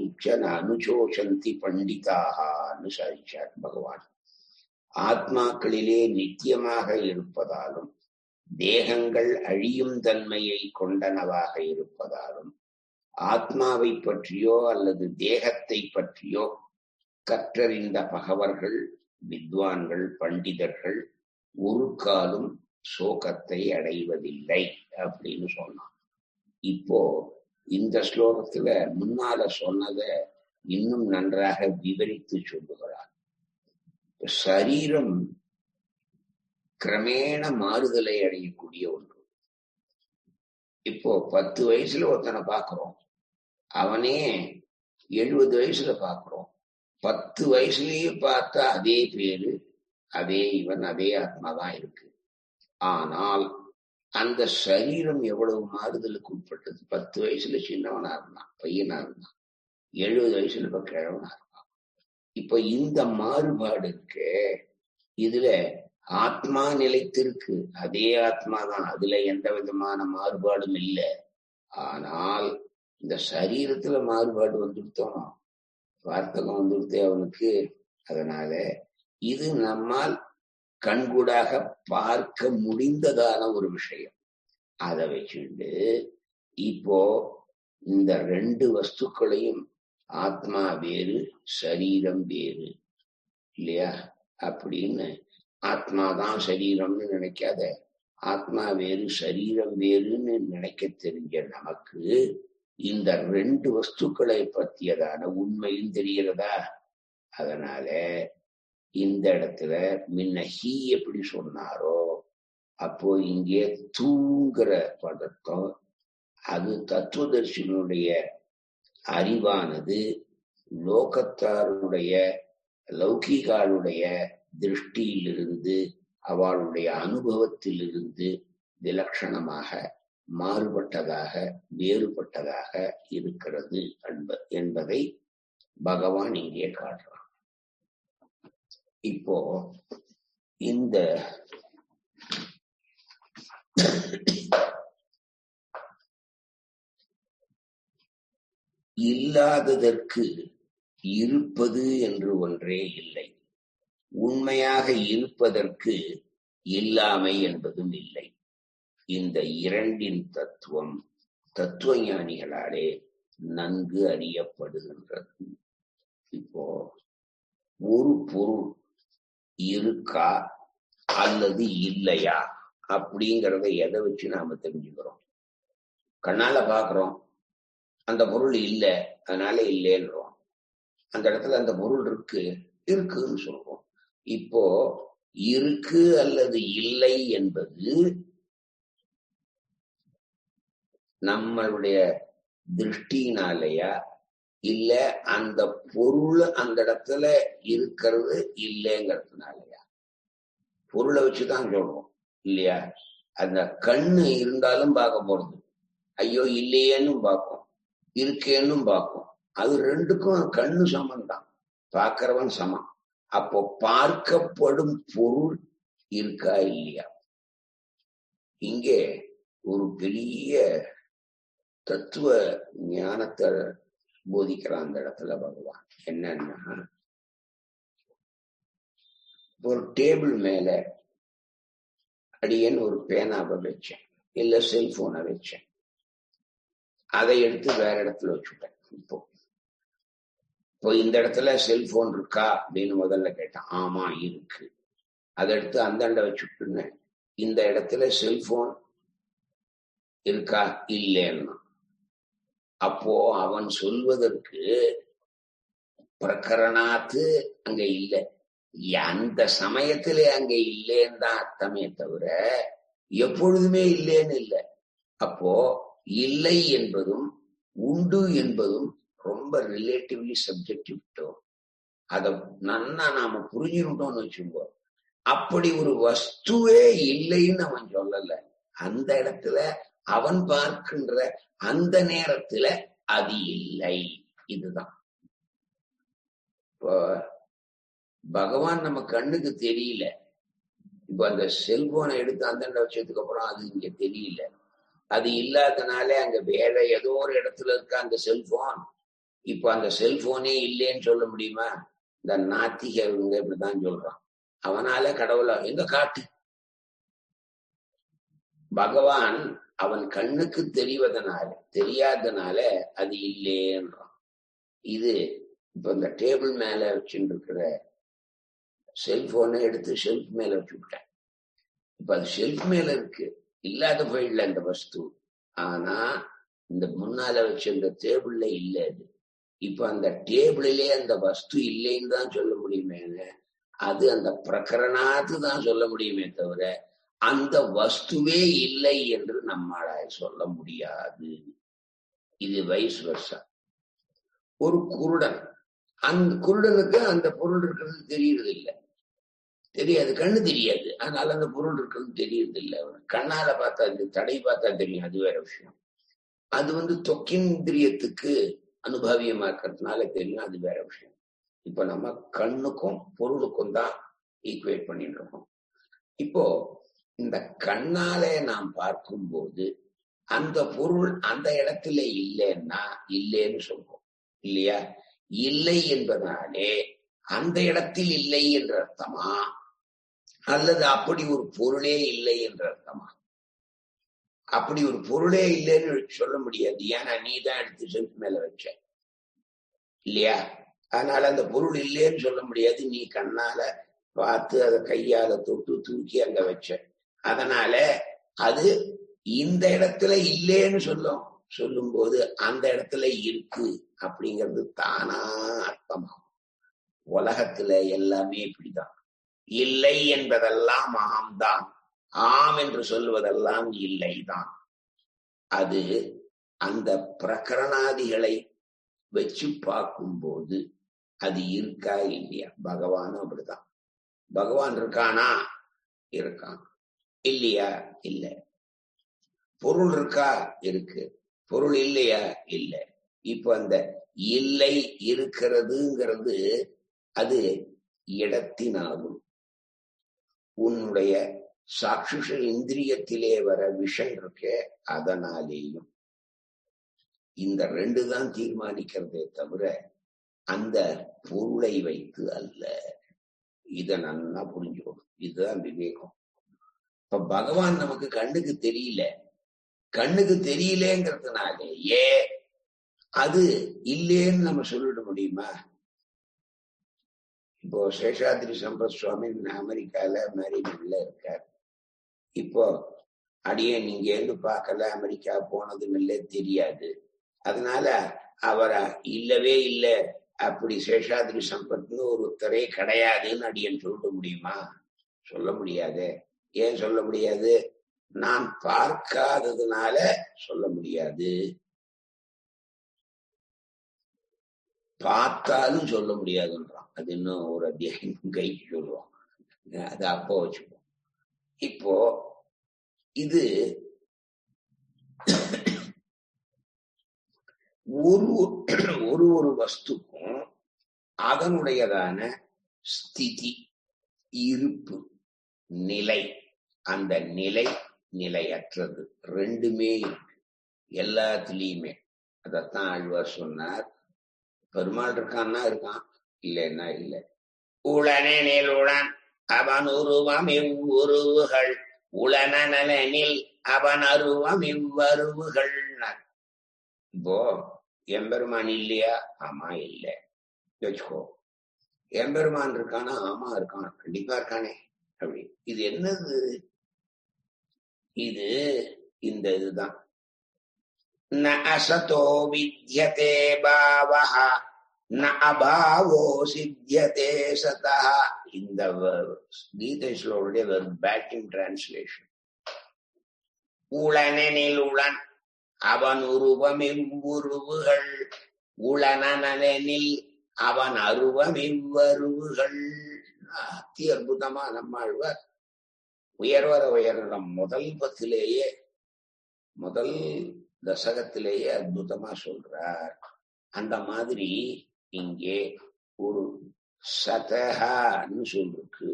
அனுசோஷந்தி பண்டிதான்னு சாதிச்சார் பகவான். ஆத்மாக்களிலே நித்தியமாக இருப்பதாலும் தேகங்கள் அழியும் தன்மையை கொண்டனவாக இருப்பதாலும் ஆத்மாவை பற்றியோ அல்லது தேகத்தை பற்றியோ கற்றறிந்த பகவர்கள், வித்வான்கள், பண்டிதர்கள் ஒரு காலும் சோகத்தை அடைவதில்லை அப்படின்னு சொன்னான். இப்போ இந்த ஸ்லோகத்துல முன்னால சொன்னத இன்னும் நன்றாக விவரித்து சொல்லுகிறார். சரீரம் கிரமேண மாறுதலை அடையக்கூடிய ஒன்று. இப்போ 10 வயசுல ஒருத்தனை பார்க்கிறோம், அவனே 70 வயசுல பார்க்கிறோம். 10 வயசுலயே பார்த்தா அதே பேரு, அதே இவன், அதே ஆத்மாதான் இருக்கு. ஆனால் அந்த சரீரம் எவ்வளவு மாறுதலுக்கு உட்பட்டது. 10 வயசுல சின்னவனா இருந்தான், பையனா இருந்தான், 70 வயசுல இப்ப கிழவனா இருந்தான். இப்ப இந்த மாறுபாடு இருக்கு, இதுல ஆத்மா நிலைத்திருக்கு, அதே ஆத்மாதான், அதுல எந்த விதமான மாறுபாடும் இல்லை. ஆனால் இந்த சரீரத்துல மாறுபாடு வந்துடுத்தோம், வார்த்தகம் வந்துடுத்தே அவனுக்கு. அதனால இது நம்மால் கண்கூடாக பார்க்க முடிந்ததான ஒரு விஷயம். அதை வச்சுண்டு இப்போ இந்த ரெண்டு வஸ்துக்களையும் ஆத்மா வேறு சரீரம் வேறு இல்லையா அப்படின்னு, ஆத்மாதான் சரீரம்னு நினைக்காத, ஆத்மா வேறு சரீரம் வேறுன்னு நினைக்க தெரிஞ்ச நமக்கு இந்த ரெண்டு வஸ்துக்களை பற்றியதான உண்மையும் தெரிகிறதா. அதனால இந்த இடத்துல முன்ன ஹீ எப்படி சொன்னாரோ அப்போ இங்கே தூங்குற பதத்தம், அது தத்துவதர்ஷினுடைய அறிவானது லோகத்தாருடைய லௌகிகாளுடைய திருஷ்டியிலிருந்து அவளுடைய அனுபவத்திலிருந்து விலட்சணமாக மாறுபட்டதாக வேறுபட்டதாக இருக்கிறது என்பதை பகவான் இங்கே காட்டுறான். இப்போ இந்த இல்லாததற்கு இருப்பது என்று ஒன்றே இல்லை, உண்மையாக இருப்பதற்கு இல்லாமை என்பதும் இல்லை. இந்த இரண்டின் தத்துவ ஞானிகளாலே நன்கு அறியப்படுகின்றது. இப்போ ஒரு பொருள் இருக்கா அல்லது இல்லையா அப்படிங்கிறத எதை வச்சு நாம தெரிஞ்சுக்கிறோம்? கண்ணால பாக்குறோம், அந்த பொருள் இல்லை, அதனால இல்லைன்றோம். அந்த இடத்துல அந்த பொருள் இருக்குன்னு சொல்றோம். இப்போ இருக்கு அல்லது இல்லை என்பது நம்மளுடைய திருஷ்டினாலயா இல்ல அந்த பொருள் அந்த இடத்துல இருக்கிறது இல்லைங்கிறதுனாலயா? பொருளை வச்சுதான் சொல்றோம் இல்லையா? அந்த கண்ணு இருந்தாலும் பார்க்க போறது, ஐயோ இல்லையேன்னு பார்க்கும், இருக்கேன்னு பார்க்கும். அது ரெண்டுக்கும் கண்ணு சமம்தான், பார்க்கிறவன் சமம். அப்போ பார்க்கப்படும் பொருள் இருக்கா இல்லையா? இங்கே ஒரு பெரிய தத்துவ ஞானத்தை போதிக்கிறான் அந்த இடத்துல பகவான். என்னன்னா, ஒரு டேபிள் மேல அடியன் ஒரு பேனாவை வச்சேன், இல்ல செல்போனை வச்சேன், அதை எடுத்து வேற இடத்துல வச்சுட்டேன். இப்போ இந்த இடத்துல செல்போன் இருக்கா அப்படின்னு முதல்ல கேட்டான். ஆமா இருக்கு. அதை எடுத்து அந்தாண்ட வச்சுட்டு இந்த இடத்துல செல்போன் இருக்கா இல்லைன்னா, அப்போ அவன் சொல்வதற்கு பிரகரணாத்து அங்க இல்லை, அந்த சமயத்திலே அங்க இல்லைன்னு தான் அர்த்தமே தவிர எப்பொழுதுமே இல்லைன்னு இல்லை. அப்போ இல்லை என்பதும் உண்டு என்பதும் ரொம்ப ரிலேட்டிவ்லி சப்ஜெக்டிவ் டேர்ம். அதை நன்னா நாம புரிஞ்சுக்கிட்டோம்னு வச்சுக்கோ. அப்படி ஒரு வஸ்துவே இல்லைன்னு அவன் சொல்லல, அந்த இடத்துல அவன் பார்க்கின்ற அந்த நேரத்துல அது இல்லை. இதுதான் இப்போ பகவான் நம்ம கண்ணுக்கு தெரியல. இப்ப அந்த செல்போனை எடுத்து அந்தாண்ட வச்சதுக்கு அப்புறம் அது இங்க தெரியல, அது இல்லாதனால அங்க வேற ஏதோ ஒரு இடத்துல இருக்க அந்த செல்போன். இப்ப அந்த செல்போனே இல்லைன்னு சொல்ல முடியுமா? இந்த நாத்திகங்க இப்படிதான் சொல்றான். அவனால கடவுளை எங்க காட்டு? பகவான் அவன் கண்ணுக்கு தெரியாதனால அது இல்லேன்றான். இது இப்ப இந்த டேபிள் மேல வச்சுட்டு இருக்கிற செல்போனை எடுத்து ஷெல்ஃப் மேல வச்சுக்கிட்டேன். இப்ப அது ஷெல்ஃப் மேல இருக்கு, இல்லாத போயிடல அந்த வஸ்து. ஆனா இந்த முன்னால வச்ச இந்த டேபிள்ல இல்ல அது. இப்ப அந்த டேபிளிலே அந்த வஸ்து இல்லைன்னு தான் சொல்ல முடியுமே, அது அந்த பிரகரணாத்து தான் சொல்ல முடியுமே தவிர அந்த வஸ்துவே இல்லை என்று நம்மளால் சொல்ல முடியாது. இது வைஸ் வர்சா. ஒரு குருடன், அந்த குருடனுக்கு அந்த பொருள் இருக்கிறது தெரியறது இல்லை, தெரியாது, கண்ணு தெரியாது, அதனால அந்த பொருள் இருக்கிறது தெரியறது இல்லை. கண்ணால பார்த்தா, தடை பார்த்தா தெரியும், அது வேற விஷயம். அது தொக்கிந்திரியத்துக்கு அனுபவியமா இருக்கிறதுனால தெரியும், அது வேற விஷயம். இப்ப நம்ம கண்ணுக்கும் பொருளுக்கும் தான் ஈக்குவேட் பண்ணிட்டு இருக்கோம். இப்போ இந்த கண்ணாலே நாம் பார்க்கும்போது அந்த பொருள் அந்த இடத்துல இல்லைன்னா இல்லைன்னு சொல்றோம் இல்லையா? இல்லை என்பதனாலே அந்த இடத்தில் இல்லை என்ற அர்த்தமா, அல்லது அப்படி ஒரு பொருளே இல்லை என்ற அர்த்தமா? அப்படி ஒரு பொருளே இல்லைன்னு சொல்ல முடியாது. ஏன்னா நீ தான் எடுத்து செல்ஃப் மேல வச்ச இல்லையா? அதனால அந்த பொருள் இல்லைன்னு சொல்ல முடியாது. நீ கண்ணால பார்த்து அதை கையால தொட்டு தூக்கி அங்க வச்ச, அதனால அது இந்த இடத்துல இல்லைன்னு சொல்லும் போது அந்த இடத்துல இருக்கு அப்படிங்கிறது தானா அர்த்தமாகும். உலகத்துல எல்லாமே இப்படிதான். இல்லை என்பதெல்லாம் ஆம்தான், ஆம் என்று சொல்வதெல்லாம் இல்லைதான். அது அந்த பிரகரணாதிகளை வச்சு பார்க்கும்போது அது இருக்கா இல்லையா? பகவானும் அப்படிதான். பகவான் இருக்கானா? இருக்கான். இல்லையா? இல்ல. பொருள் இருக்கா? இருக்கு. பொருள் இல்லையா? இல்ல. இப்ப அந்த இல்லை இருக்கிறதுங்கிறது அது இடத்தினாலும் உன்னுடைய சாட்சுஷ இந்திரியத்திலே வர விஷயம் இருக்க அதனாலேயும் இந்த ரெண்டு தான் தீர்மானிக்கிறதே தவிர அந்த பொருளை வைத்து அல்ல. இத நல்லா புரிஞ்சுக்கணும். இதுதான் விவேகம். இப்ப பகவான் நமக்கு கண்ணுக்கு தெரியல, கண்ணுக்கு தெரியலேங்கிறதுனாலேயே அது இல்லேன்னு நம்ம சொல்லிட முடியுமா? இப்போ சேஷாத்ரி சம்பத் சுவாமி அமெரிக்கால மேரிலாண்ட்ல இருக்கார். இப்போ அடியே நீங்க இருந்து பார்க்கல, அமெரிக்கா போனதுன்னு தெரியாது. அதனால அவரை இல்லவே இல்லை, அப்படி சேஷாத்ரி சம்பத்னு ஒருத்தரே கிடையாதுன்னு அடியன் சொல்ல முடியுமா? சொல்ல முடியாது. ஏன் சொல்ல முடியாது? நான் பார்க்காததுனால சொல்ல முடியாது. பார்த்தாலும் சொல்ல முடியாதுன்றான். அது இன்னும் ஒரு அத்தியாயம் கைக்கு சொல்லுவான். அது அப்போ வச்சுப்போம். இப்போ இது ஒரு வஸ்துக்கும் அதனுடையதான ஸ்திதி, இருப்பு, நிலை, அந்த நிலை நிலையற்றது ரெண்டுமே இருக்கு எல்லாத்துலயுமே. அதத்தான் ஆழ்வார் சொன்னார். பெருமாள் இருக்கான்னா இருக்கான், இல்லைன்னா இல்லை. உளனெனில் உளன் அவன் உருவம் இவ்வுருவுகள், உளன நலனில் அவன் அருவம் இவ்வருவுகள். இப்போ எம்பெருமான் இல்லையா? ஆமா இல்லை வச்சுக்கோ. எம்பெருமான் இருக்கானா? ஆமா இருக்கான், கண்டிப்பா இருக்கானே. அப்படி இது என்னது? இது இந்த இதுதான். ந அசதோ வித்யதே பாவஹ ந அபாவோ சித்யதே சதஹ. இந்த கீதை ஸ்லோகனுடைய பேக்கிங் டிரான்ஸ்லேஷன். உளனெனில் உளன் அவன் உருவம் இவ்வுருவுகள், உளன நலனில் அவன் அருவம் இவ்வருவுகள். அத்தி அற்புதமா நம்மாழ்வார் உயர்வர உயர்ந்தம் முதல் பத்திலேயே, முதல் தசகத்திலேயே அற்புதமா சொல்றார். அந்த மாதிரி இங்கே ஒரு சதஹான்னு சொல்லிருக்கு.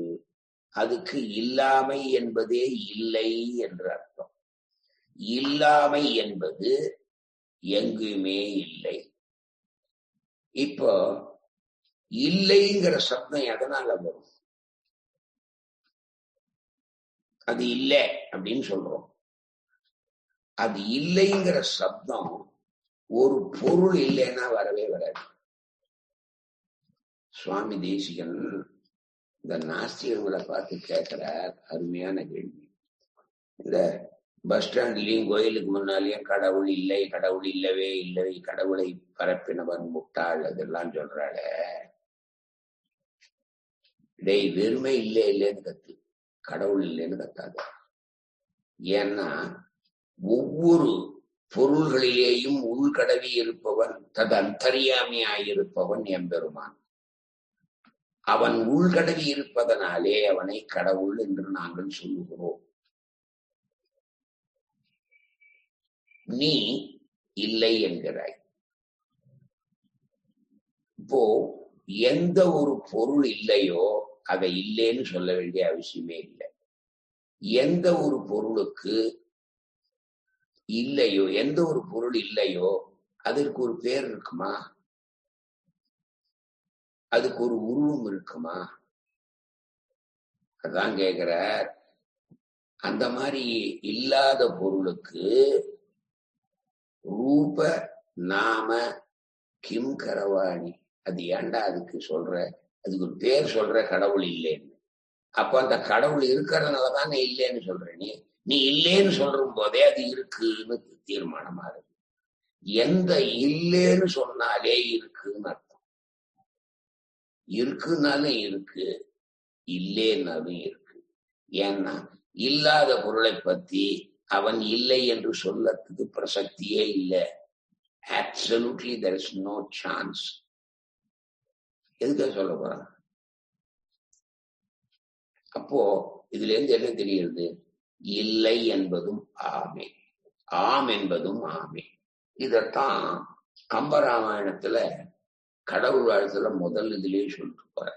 அதுக்கு இல்லாமை என்பதே இல்லை என்று அர்த்தம். இல்லாமை என்பது எங்குமே இல்லை. இப்போ இல்லைங்கிற சப்தம் எதனால வரும்? அது இல்லை அப்படின்னு சொல்றோம். அது இல்லைங்கிற சப்தம் ஒரு பொருள் இல்லைன்னா வரவே வராது. சுவாமி தேசிகன் இந்த நாஸ்திகங்களை பார்த்து கேட்கிறார் அருமையான கேள்வி. இந்த பஸ் ஸ்டாண்ட்லயும் கோயிலுக்கு முன்னாலேயும் கடவுள் இல்லை, கடவுள் இல்லவே இல்லை, கடவுளை பரப்பினவன் முட்டாள், அதெல்லாம் சொல்றாள. டேய், வெறுமை இல்லை இல்லைன்னு கத்து, கடவுள் இல்லைன்னு கத்தாது. ஏன்னா ஒவ்வொரு பொருள்களிலேயும் உள்கடவி இருப்பவன், தது அந்தரியாமியாயிருப்பவன் எம்பெருமான். அவன் உள்கடவி இருப்பதனாலே அவனை கடவுள் என்று நாங்கள் சொல்லுகிறோம். நீ இல்லை என்கிறாய். இப்போ எந்த ஒரு பொருள் இல்லையோ அதை இல்லைன்னு சொல்ல வேண்டிய அவசியமே இல்லை. எந்த ஒரு பொருளுக்கு இல்லையோ, எந்த ஒரு பொருள் இல்லையோ அதற்கு ஒரு பேர் இருக்குமா? அதுக்கு ஒரு உருவம் இருக்குமா? அதான் கேட்கிறார். அந்த மாதிரி இல்லாத பொருளுக்கு ரூப நாம கிம் கரவாணி, அது ஏண்டா அதுக்கு சொல்ற, அதுக்கு ஒரு பேர் சொல்ற கடவுள் இல்லைன்னு. அப்ப அந்த கடவுள் இருக்கிறதுனாலதான் இல்லைன்னு சொல்ற. நீ இல்லைன்னு சொல்ற போதே அது இருக்குன்னு தீர்மானமா இருக்கு. எந்த இல்லைன்னு சொன்னாலே இருக்குன்னு அர்த்தம். இருக்குன்னாலும் இருக்கு, இல்லைன்னாலும் இருக்கு. ஏன்னா இல்லாத பொருளை பத்தி அவன் இல்லை என்று சொல்லத்துக்கு பிரசக்தியே இல்லை. Absolutely there is no chance. எதுக்காக சொல்ல போறான்? அப்போ இதுல இருந்து என்ன தெரியுது? இல்லை என்பதும் ஆமே, ஆம் என்பதும் ஆமே. இதத்தான் கம்பராமாயணத்துல கடவுள் வாழ்த்துல முதல் இதுலயே சொல்லிட்டு போற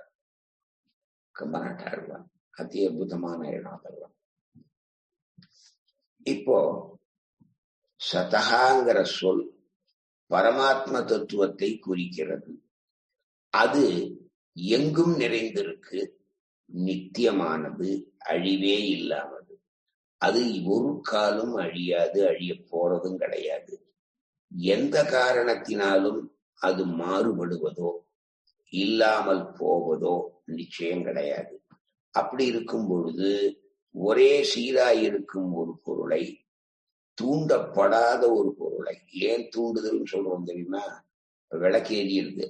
கம்பநாட்டாழ்வான். அதி அற்புதமான இடம் அதெல்லாம். இப்போ சதஹாங்கிற சொல் பரமாத்ம தத்துவத்தை குறிக்கிறது. அது எங்கும் நிறைந்திருக்கு, நித்தியமானது, அழிவே இல்லாமது. அது ஒரு காலம் அழியாது, அழிய போறதும் கிடையாது. எந்த காரணத்தினாலும் அது மாறுபடுவதோ இல்லாமல் போவதோ நிச்சயம் கிடையாது. அப்படி இருக்கும் பொழுது ஒரே சீராயிருக்கும் ஒரு பொருளை தூண்டப்படாத ஒரு பொருளை, ஏன் தூண்டுதல்னு சொல்றோம் தெரியுமா? விளக்கு எரியுது,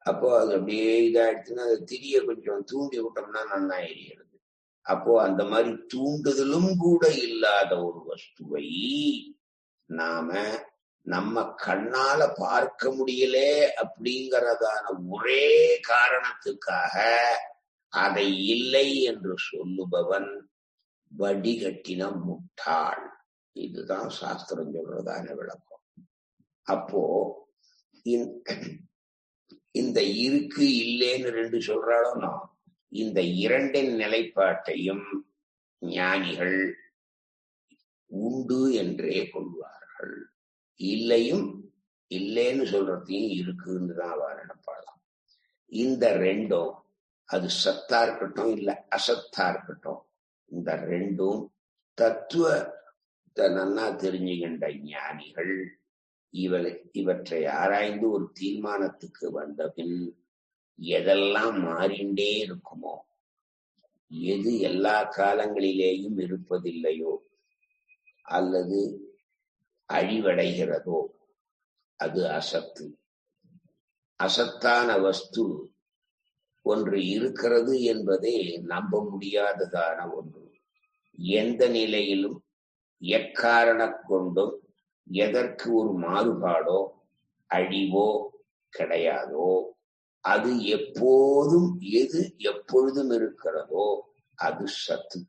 அப்போ அது அப்படியே இதாயிடுச்சுன்னா அது திரிய கொஞ்சம் தூண்டி விட்டோம்னா நல்லா எரியுது. அப்போ அந்த மாதிரி தூண்டுதலும் கூட இல்லாத ஒரு வஸ்துவை நாம நம்ம கண்ணால பார்க்க முடியல அப்படிங்கிறதான ஒரே காரணத்துக்காக அதை இல்லை என்று சொல்லுபவன் வடிகட்டின முட்டாள். இதுதான் சாஸ்திரம் சொல்றதான விளக்கம். அப்போ இந்த இருக்கு இல்லைன்னு ரெண்டு சொல்றாளோ, இந்த இரண்டின் நிலைப்பாட்டையும் ஞானிகள் உண்டு என்றே கொள்வார்கள். இல்லையும் இல்லைன்னு சொல்றதையும் இருக்குன்னு தான் அவ நினைப்பாளாம். இந்த ரெண்டும், அது சத்தா இருக்கட்டும் இல்ல அசத்தா இருக்கட்டும், இந்த ரெண்டும் தத்துவத்தை நன்னா தெரிஞ்சுகின்ற ஞானிகள் இவற்றை ஆராய்ந்து ஒரு தீர்மானத்துக்கு வந்த பின் எதெல்லாம் மாறிண்டே இருக்குமோ, எது எல்லா காலங்களிலேயும் இருப்பதில்லையோ அல்லது அழிவடைகிறதோ அது அசத்து. அசத்தான வஸ்து ஒன்று இருக்கிறது என்பதே நம்ப முடியாததான ஒன்று. எந்த நிலையிலும் எக்காரண கொண்டும் எதற்கு ஒரு மாறுபாடோ அழிவோ கிடையாதோ, அது எப்போதும் எது எப்பொழுதும் இருக்கிறதோ அது சத்து.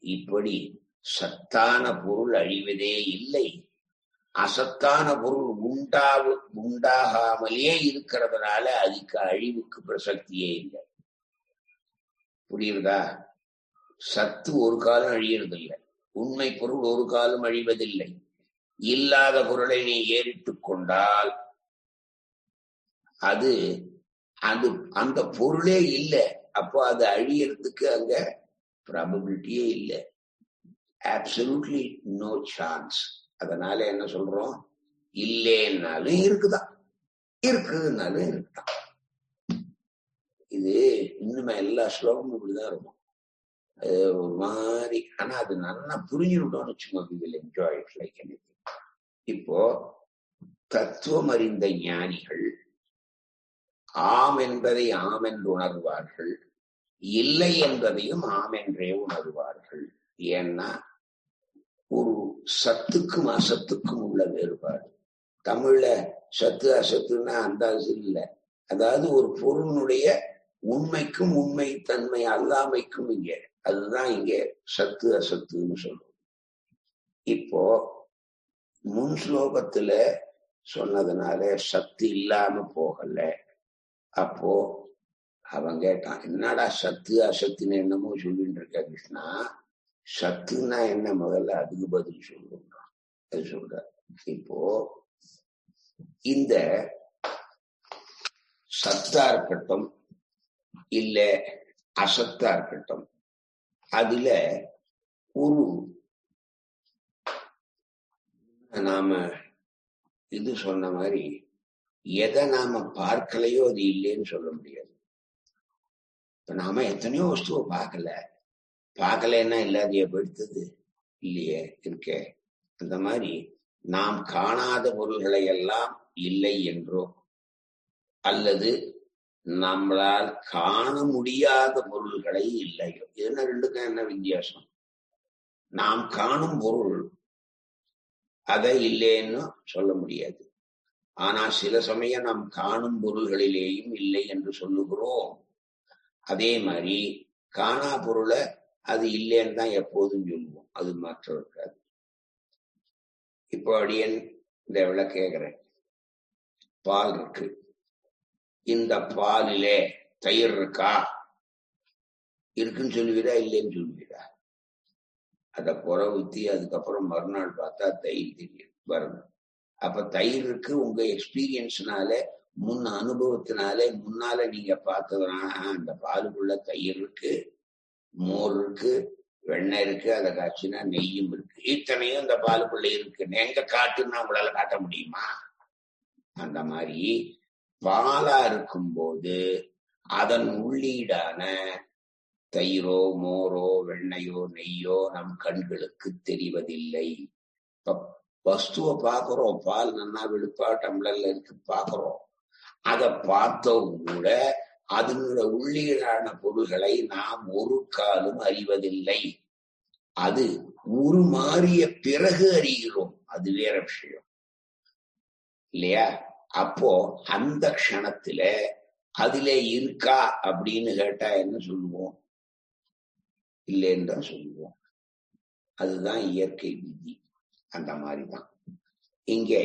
இப்படி சத்தான பொருள் அழிவதே இல்லை, அசத்தான பொருள் உண்டாகாமலே இருக்கிறதுனால அதுக்கு அழிவுக்கு பிரசக்தியே இல்லை. புரியுறதா? சத்து ஒரு காலம் அழியறதில்லை, உண்மை பொருள் ஒரு காலம் அழிவதில்லை. இல்லாத பொருளை நீ ஏறிட்டுக் கொண்டால் அது அது அந்த பொருளே இல்லை, அப்போ அது அழியறதுக்கு அங்க ப்ராபபிலிட்டியே இல்லை. Absolutely no chance. அதனால என்ன சொல்றோம்? இல்லேன்னாலும் இருக்குதான், இருக்குதுனாலும் இருக்குதான். இது இன்னுமே எல்லா ஸ்லோகமும் இப்படிதான் இருக்கும். ஒரு மாதிரி, ஆனா அது நல்லா புரிஞ்சுட்டோம்னு வச்சுக்கோங்க, இதில் என்ஜாய் இட் லைக் எனிதிங். இப்போ தத்துவம் அறிந்த ஞானிகள் ஆம் என்பதை ஆம் என்று உணர்வார்கள், இல்லை என்பதையும் ஆம் என்றே உணர்வார்கள். ஏன்னா ஒரு சத்துக்கும் அசத்துக்கும் உள்ள வேறுபாடு. தமிழ்ல சத்து அசத்துன்னா அந்த அசத்து இல்லை, அதாவது ஒரு பொருளுடைய உண்மைக்கும் உண்மை தன்மை அல்லாமைக்கும் இங்க, அதுதான் இங்க சத்து அசத்துன்னு சொல்றோம். இப்போ முன் ஸ்லோகத்துல சொன்னதுனால சத்து இல்லாம போகல. அப்போ அவன் கேட்டான், என்னடா சத்து அசத்துன்னு என்னமோ சொல்லிட்டு இருக்க கிருஷ்ணா, சத்துன்னா என்ன முதல்ல அதுக்கு பதில் சொல்லுறான். அது சொல்ற. இப்போ இந்த சத்தா இருக்கட்டும் இல்ல அசத்தா இருக்கட்டும், அதுல ஒரு நாம இது சொன்ன மாதிரி எதை நாம பார்க்கலையோ அது இல்லைன்னு சொல்ல முடியாது. இப்ப நாம எத்தனையோ வஸ்துவை பார்க்கலன்னா இல்லாதைய படுத்தது இல்லையே, இருக்கே. அந்த மாதிரி நாம் காணாத பொருள்களை எல்லாம் இல்லை என்றோ அல்லது நம்மளால் காண முடியாத பொருள்களை இல்லையோ, என்ன ரெண்டுக்கும் என்ன வித்தியாசம்? நாம் காணும் பொருள் அதை இல்லைன்னு சொல்ல முடியாது. ஆனா சில சமயம் நாம் காணும் பொருள்களிலேயும் இல்லை என்று சொல்லுகிறோம். அதே மாதிரி காணா பொருளை அது இல்லைன்னு தான் எப்போதும் சொல்லுவோம், அது மாற்றம் இருக்காது. இப்போ அடியன் இந்த விளை கேட்கிறேன், பால் இருக்கு, இந்த பாலிலே தயிர் இருக்கா? இருக்குன்னு சொல்லுவீரா இல்லைன்னு சொல்லுவீரா? அதை புற ஊத்தி அதுக்கப்புறம் மறுநாள் பார்த்தா தயிர் தெரியும் வரணும். அப்ப தயிருக்கு உங்க எக்ஸ்பீரியன்ஸ்னால முன் அனுபவத்தினாலே முன்னால நீங்க பார்த்ததுனால அந்த பாலுக்குள்ள தயிர் இருக்கு, மோர் இருக்கு, வெண்ணெய் இருக்கு, அதை காய்ச்சினா நெய்யும் இருக்கு. இத்தனையும் இந்த பாலுக்குள்ள இருக்குன்னு எங்க காட்டுன்னா உங்களால காட்ட முடியுமா? அந்த மாதிரி பாலா இருக்கும்போது அதன் உள்ளீடான தயிரோ மோரோ வெண்ணையோ நெய்யோ நம் கண்களுக்கு தெரிவதில்லை. இப்ப வஸ்துவை பார்க்கிறோம், பால் நன்னா வெளுப்பா டம்ளர்ல இருக்கு பார்க்கிறோம். அதை பார்த்தவும் கூட அதனோட உள்ளீடான பொருள்களை நாம் ஒரு காலம் அறிவதில்லை. அது உருமாறிய பிறகு அறிகிறோம், அது வேற விஷயம் இல்லையா? அப்போ அந்த க்ஷணத்துல அதுல இருக்கா அப்படின்னு கேட்டா என்ன சொல்லுவோம்? இல்லைன்னு தான் சொல்லுவோம். அதுதான் இயற்கை விதி. அந்த மாதிரிதான் இங்கே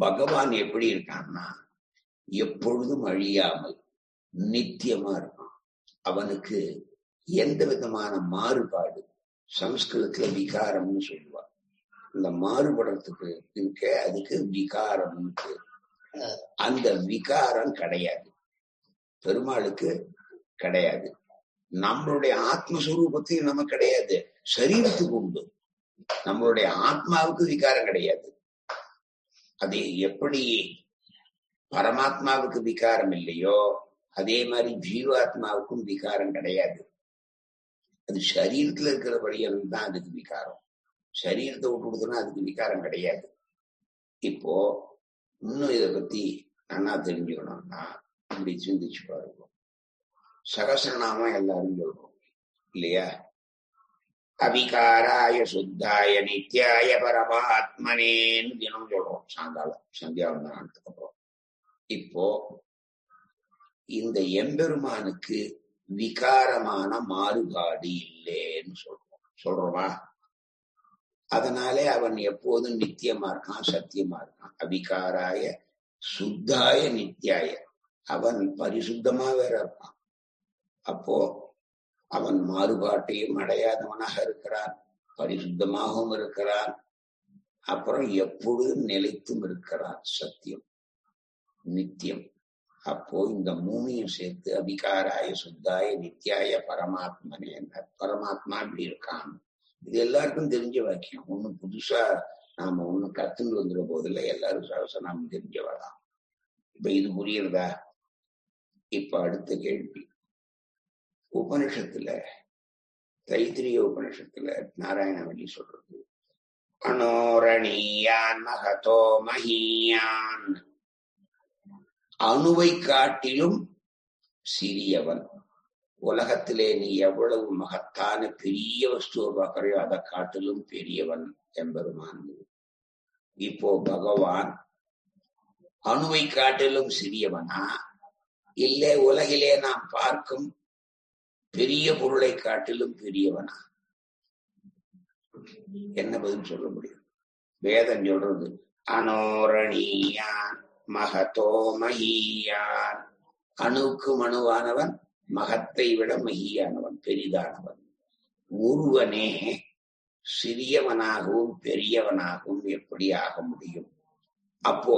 பகவான் எப்படி இருக்கான்னா எப்பொழுதும் அழியாமல் நித்தியமா இருக்கான். அவனுக்கு எந்த விதமான மாறுபாடு, சம்ஸ்கிருதத்துல விகாரம்னு சொல்லுவார். இந்த மாறுபடுறதுக்கு இருக்க அதுக்கு விகாரம்னு பேர். அந்த விகாரம் கிடையாது, பெருமாளுக்கு கிடையாது. நம்மளுடைய ஆத்மஸ்வரூபத்தையும் நமக்கு கிடையாது, சரீரத்துக்கு உண்டு. நம்மளுடைய ஆத்மாவுக்கு விகாரம் கிடையாது. அது எப்படி பரமாத்மாவுக்கு விகாரம் இல்லையோ அதே மாதிரி ஜீவாத்மாவுக்கும் விகாரம் கிடையாது. அது சரீரத்துல இருக்கிற வழியல் தான் அதுக்கு விகாரம். சரீரத்தை விட்டு கொடுத்தோம்னா அதுக்கு விகாரம் கிடையாது. இப்போ இன்னும் இதை பத்தி நல்லா தெரிஞ்சுக்கணும்னா இப்படி சிந்திச்சு பாருங்க. சகஸ்ரநாமம் எல்லாரும் சொல்றோம் இல்லையா? அவிகாராய சுத்தாய நித்யாய பரமாத்மனேன்னு தினம் சொல்றோம் சாயங்காலம் சந்தியாவந்தனத்துக்கு அப்புறம். இப்போ இந்த எம்பெருமானுக்கு விகாரமான மாறுபாடு இல்லைன்னு சொல்றோமா? அதனாலே அவன் எப்போதும் நித்தியமா இருக்கான், சத்தியமா இருக்கான். அவிகாராய சுத்தாய நித்யாய, அவன் பரிசுத்தமா வேற இருக்கான். அப்போ அவன் மாறுபாட்டையும் அடையாதவனாக இருக்கிறான், பரிசுத்தமாகவும் இருக்கிறான், அப்புறம் எப்பொழுதும் நிலைத்தும் இருக்கிறான், சத்தியம் நித்தியம். அப்போ இந்த மூணையும் சேர்த்து அபிகாராய சுத்தாய நித்யாய பரமாத்மனே, பரமாத்மா இப்படி இருக்கான். இது எல்லாருக்கும் தெரிஞ்ச வாக்கியம், ஒன்னும் புதுசா நாம ஒண்ணு கத்துன்னு வந்துட போதில்லை, எல்லாரும் சகசநாமம் தெரிஞ்சவதான். இப்ப இது புரியுறதா? இப்ப அடுத்த கேள்வி. உபனிஷத்துல தைத்திரிய உபனிஷத்துல நாராயணவல்லி சொல்றது அனோரணியான் மகதோ மஹியான், அணுவை காட்டிலும் சிறியவன். உலகத்திலே நீ எவ்வளவு மகத்தான பெரிய வஸ்துவை பார்க்கறையோ அதை காட்டிலும் பெரியவன் எம்பெருமான். இப்போ பகவான் அணுவை காட்டிலும் சிறியவனா, இல்லை உலகிலே நாம் பார்க்கும் பெரிய பொருளை காட்டிலும் பெரியவனா? என்ன பதில் சொல்ல முடியும்? வேதம் சொல்றது அனோரணியான் மகதோ மஹியான், அணுக்கு மணுவானவன், மகத்தை விட மகியானவன், பெரிதானவன். ஒருவனே சிறியவனாகவும் பெரியவனாகவும் எப்படி ஆக முடியும்? அப்போ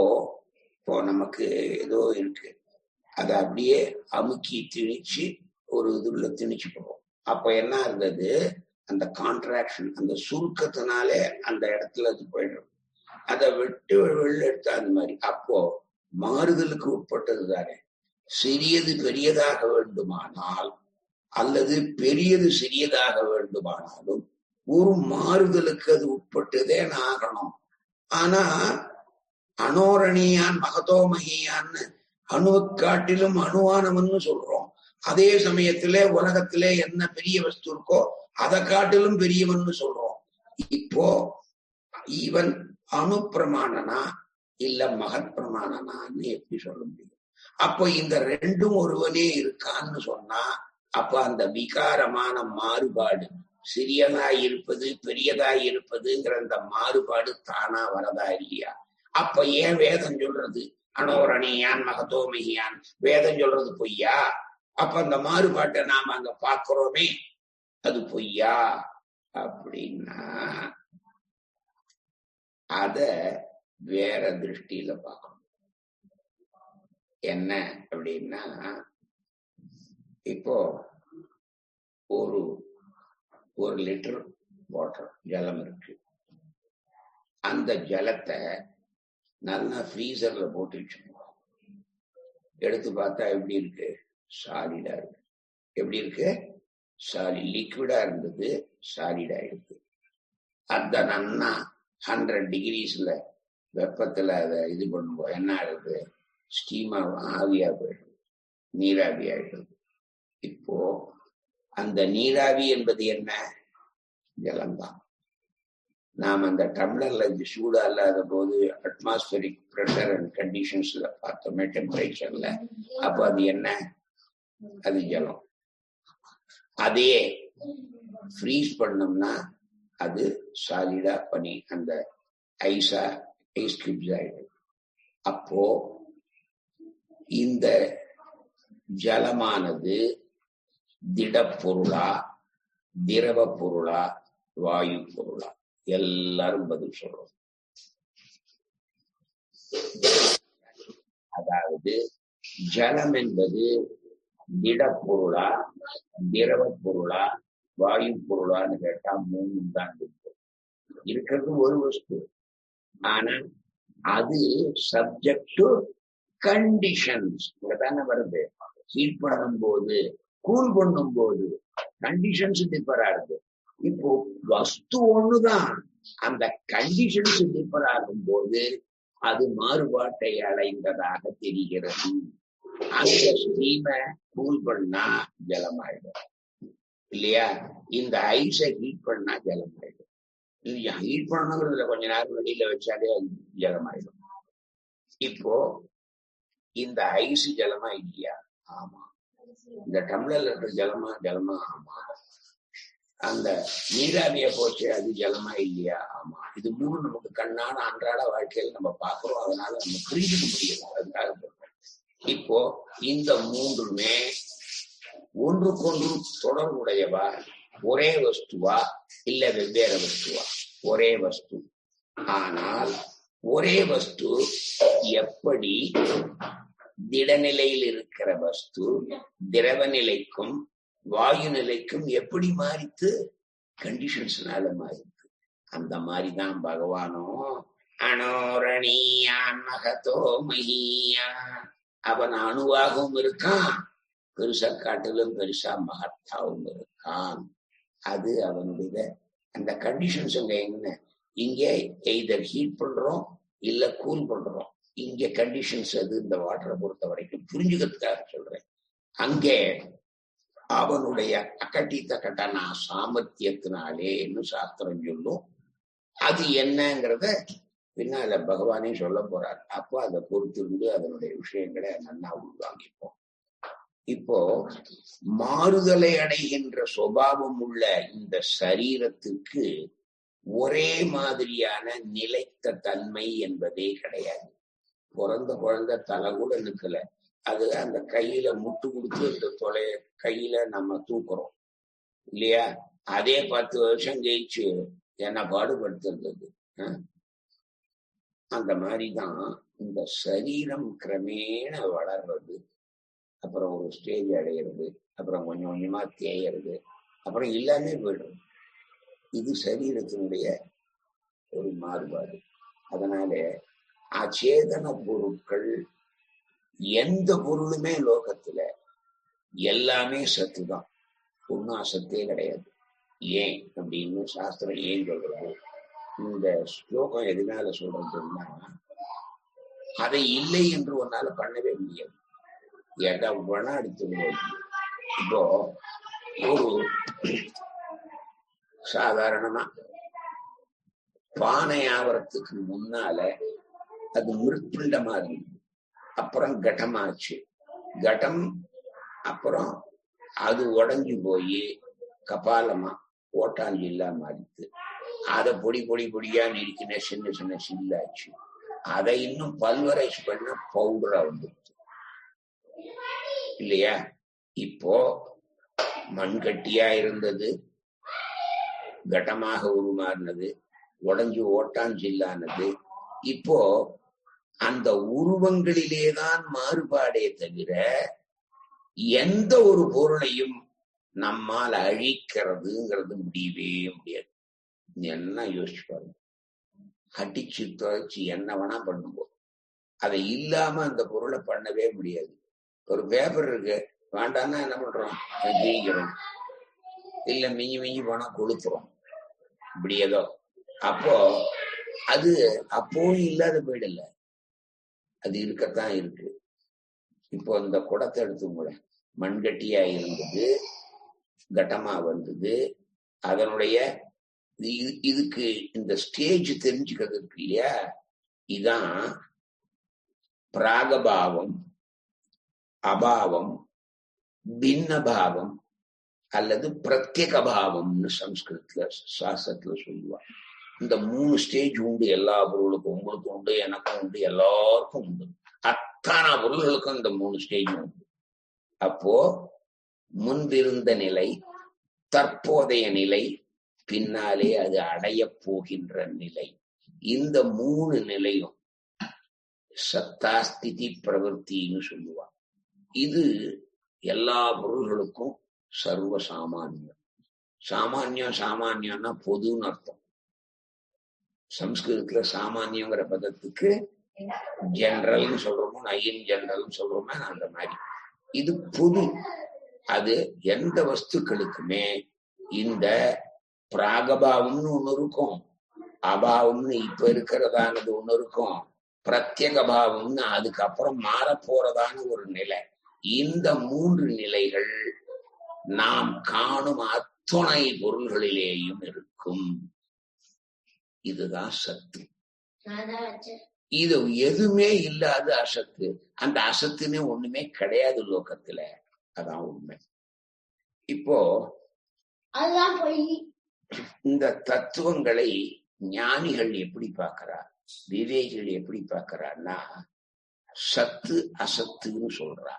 இப்போ நமக்கு ஏதோ இருக்கு, அதை அப்படியே அமுக்கி திணிச்சு ஒரு இதுல திணிச்சு போவோம். அப்ப என்ன இருந்தது? அந்த கான்ட்ராக்ஷன், அந்த சுருக்கத்தினாலே அந்த இடத்துல அது போயிடும். அதை விட்டு வெளில எடுத்தா அந்த மாதிரி. அப்போ மாறுதலுக்கு உட்பட்டது தானே. சிறியது பெரியதாக வேண்டுமானால் அல்லது பெரியது சிறியதாக வேண்டுமானாலும் ஒரு மாறுதலுக்கு அது உட்பட்டுதே ஆகணும். ஆனா அனோரணியான் மகதோ மகியான்னு அணுவை காட்டிலும் அணுவானவன்னு சொல்றோம். அதே சமயத்திலே உலகத்திலே என்ன பெரிய வஸ்து இருக்கோ அதை காட்டிலும் பெரியவன்னு சொல்றோம். இப்போ இவன் அணு பிரமாணனா இல்ல மகத் பிரமாணனான்னு எப்படி சொல்ல முடியும்? அப்போ இந்த ரெண்டும் ஒருவனே இருக்கான்னு சொன்னா அப்ப அந்த விகாரமான மாறுபாடு, சிறியதாய் இருப்பது பெரியதாய் இருப்பதுங்கிற அந்த மாறுபாடு தானா வரதா இல்லையா? அப்ப ஏன் வேதம் சொல்றது அனோரணியான் மகதோமியான்? வேதம் சொல்றது பொய்யா? அப்ப அந்த மாறுபாட்டை நாம அங்க பாக்குறோமே, அது பொய்யா? அப்படின்னா அத வேற திருஷ்டியில பார்க்கணும். என்ன அப்படின்னா, இப்போ ஒரு லிட்டர் வாட்டர் ஜலம் இருக்கு. அந்த ஜலத்தை நல்லா ஃப்ரீசர்ல போட்டு வச்சுக்கணும். எடுத்து பார்த்தா எப்படி இருக்கு? சாலிடா இருக்கு. எப்படி இருக்கு? லிக்விடா இருந்தது சாலிடா இருக்கு. அந்த நன்னா 100 டிகிரிஸ்ல வெப்பத்துல அதை இது பண்ணும்போது என்ன ஆகுது? ஸ்டீமா ஆவியா போயிடுது, நீராவி ஆயிடுது. இப்போ அந்த நீராவி என்பது என்ன? ஜலம்தான். நாம் அந்த டம்ளர்ல சூடா இல்லாத போது அட்மாஸ்பரிக் ப்ரெஷர் அண்ட் கண்டிஷன்ஸ்ல பார்த்தோமே, டெம்பரேச்சர்ல, அப்போ அது என்ன? அது ஜலம். அதையே ஃப்ரீஸ் பண்ணோம்னா அது சாலிடா பனி, அந்த ஐஸ் கியூப்ஸ் ஆயிடும். அப்போ இந்த ஜலமானது திடப்பொருளா, திரவ பொருளா, வாயு பொருளா? எல்லாரும் பதில் சொல்றோம். அதாவது ஜலம் என்பது திடப்பொருளா, திரவ பொருளா, வாயு பொருளான்னு கேட்டா 3 தான் இருக்கிறது ஒரு வஸ்து. ஆனா அது சப்ஜெக்ட் டு கண்டிஷன்ஸ் தானே வருது. ஹீட் பண்ணும் போது, கூல் பண்ணும் போது கண்டிஷன்ஸ் டிஃபர் ஆகுது. இப்போ வஸ்து ஒண்ணுதான், அந்த கண்டிஷன்ஸ் டிஃபர் ஆகும் போது அது மாறுபாட்டை அடைந்ததாக தெரிகிறது. அந்த ஸ்டீமை கூல் பண்ணா ஜலமாயிடும் இல்லையா? இந்த ஐஸை ஹீட் பண்ணா ஜலமாயிடும். ஹீட் பண்ணணுங்கிறதுல கொஞ்ச நேரம் வெளியில வச்சாலே ஜலமாயிடும். இப்போ இந்த ஐஸ் ஜலமா இல்லையா? ஆமா. இந்த டம்ளர்ல இருக்கிற ஜலமா? ஆமா. அந்த நீராவிய போச்சு, அது ஜலமா இல்லையா? ஆமா. இது 3 நமக்கு கண்ணான அன்றாட வாழ்க்கையில் நம்ம பார்க்கிறோம். அதனால நம்ம புரிஞ்சுக்க முடியல. அதுக்காக சொல்றேன். இப்போ இந்த 3மே ஒன்றுக்கொன்று தொடர்புடையவா? ஒரே வஸ்துவா இல்ல வெவ்வேறு வஸ்துவா? ஒரே வஸ்து. ஆனால் ஒரே வஸ்து எப்படி திடநிலையில் இருக்கிற வஸ்து திரவ நிலைக்கும் வாயு நிலைக்கும் எப்படி மாறித்து? கண்டிஷன்ஸ்னால மாறித்து. அந்த மாதிரிதான் பகவானும் அனோரணியான் மகதோ மகியா, அவன் அணுவாகவும் இருக்கான், பெருசா காட்டிலும் பெருசா மகத்தாவும் இருக்கான். அது அவனுடைய அந்த கண்டிஷன்ஸ். என்ன? இங்கே எய்தர் ஹீட் பண்றோம் இல்ல கூல் பண்றோம். இங்க கண்டிஷன்ஸ் அது. இந்த வாட்டரை பொறுத்த வரைக்கும் புரிஞ்சுக்கிறதுக்காக சொல்றேன். அங்கே அவனுடைய அக்கட்டித்த கட்டனா சாமர்த்தியத்தினாலே இன்னும் சாஸ்திரம் சொல்லும். அது என்னங்கிறத பின்னால பகவானே சொல்ல போறார். அப்போ அதை பொறுத்திருந்து அதனுடைய விஷயங்களை நல்லா உள்வாங்கிப்போம். இப்போ மாறுதலை அடைகின்ற சுபாவம் உள்ள இந்த சரீரத்துக்கு ஒரே மாதிரியான நிலைத்த தன்மை என்பதே கிடையாது. பிறந்த குழந்தை தலை கூட நிக்கல, அது அந்த கையில முட்டு கொடுத்து இந்த கையில நம்ம தூக்குறோம் இல்லையா? அதே 10 வருஷம் கழிச்சு என்ன பாடுபடுத்துறது. அந்த மாதிரிதான் இந்த சரீரம் கிரமேண வளர்றது, அப்புறம் ஒரு ஸ்டேஜ் அடையிறது, அப்புறம் கொஞ்சம் கொஞ்சமா தேயறது, அப்புறம் எல்லாமே போயிடும். இது சரீரத்தினுடைய ஒரு மாறுபாடு. அதனால அச்சேதன பொருட்கள் எந்த பொருளுமே லோகத்துல எல்லாமே சத்துதான், ஒன்னும் அசத்தே கிடையாது. ஏன் அப்படின்னு சாஸ்திரம் ஏன் சொல்றது? இந்த ஸ்லோகம் எதனால சொல்றதுன்னா, அதை இல்லை என்று ஒன்னால பண்ணவே முடியாது. எதை வேணா எடுத்துக்கணும். இப்போ ஒரு சாதாரணமா பானை ஆவறதுக்கு முன்னால அது மிருப்பிண்டமா இருந்தது, அப்புறம் கடமாச்சு. கடம் அப்புறம் அது உடஞ்சி போய் கபாலமா ஓட்டாஞ்சில்லா மாறித்து. அதை பொடி பொடியா நெருக்கின சின்ன சின்ன சில்லாச்சு. அதை இன்னும் பல்வரைஸ் பண்ண பவுடரா வந்துருச்சு இல்லையா? இப்போ மண்கட்டியா இருந்தது கடமாக உருமாறினது, உடஞ்சு ஓட்டாஞ்சில்லானது. இப்போ அந்த உருவங்களிலேதான் மாறுபாடே தவிர எந்த ஒரு பொருளையும் நம்மால் அழிக்கிறதுங்கிறது முடியவே முடியாது. என்ன யோசிச்சு பாருங்க. அடிச்சு துவைச்சு என்ன வேணா பண்ணுவோம், அதை இல்லாம அந்த பொருளை பண்ணவே முடியாது. ஒரு பேப்பர் இருக்கு, வேண்டாம்னா என்ன பண்றோம், கிழிக்கிறோம், இல்ல மிஞ்சி மிஞ்சி போனா கொளுத்துறோம், இப்படி ஏதோ. அப்போ அது அப்பவும் இல்லாத போயிடல, அது இருக்கத்தான் இருக்கு. இப்போ இந்த குடத்தை எடுத்துக்கூட, மண்கட்டியா இருந்தது, கட்டமா வந்தது. அதனுடைய இதுக்கு இந்த ஸ்டேஜ் தெரிஞ்சுக்கிறது இருக்கு இல்லையா, இதான் பிராகபாவம், அபாவம், பின்னபாவம் அல்லது பிரத்யேக பாவம்னு சம்ஸ்கிருதத்துல சாஸ்திரத்துல சொல்லுவாங்க. இந்த 3 ஸ்டேஜ் உண்டு எல்லா பொருளுக்கும். உங்களுக்கு உண்டு, எனக்கும் உண்டு, எல்லாருக்கும் உண்டு. அத்தனை பொருள்களுக்கும் இந்த 3 ஸ்டேஜ் உண்டு. அப்போ முன்பிருந்த நிலை, தற்போதைய நிலை, பின்னாலே அது அடைய போகின்ற நிலை. இந்த 3 நிலையும் சத்தாஸ்திதி பிரவருத்தின்னு சொல்லுவாங்க. இது எல்லா பொருள்களுக்கும் சர்வ சாமானியம். சாமானியம்னா பொதுன்னு அர்த்தம். சம்ஸ்கிருதத்துல சாமானியங்கிற பதத்துக்கு ஜெனரல்னு சொல்றோமோ, நைன் ஜெனரல்னு சொல்றோமே, அந்த மாதிரி இது பொது. அது எந்த வஸ்துக்களுக்குமே இந்த பிராகபாவம்னு ஒண்ணு இருக்கும், அபாவம்னு இப்ப இருக்கிறதானது ஒண்ணு இருக்கும், பிரத்யேக பாவம்னு அதுக்கப்புறம் மாற போறதான ஒரு நிலை. இந்த 3 நிலைகள் நாம் காணும் அத்துணை பொருள்களிலேயும் இருக்கும். இதுதான் சத்து. இது எதுவுமே இல்லாத அசத்து. அந்த அசத்துன்னு ஒண்ணுமே கிடையாது லோகத்துல. அதான் உண்மை. இப்போ இந்த தத்துவங்களை ஞானிகள் எப்படி பார்க்கிறா, விவேகிகள் எப்படி பார்க்கிறான்னா, சத்து அசத்துன்னு சொல்றா.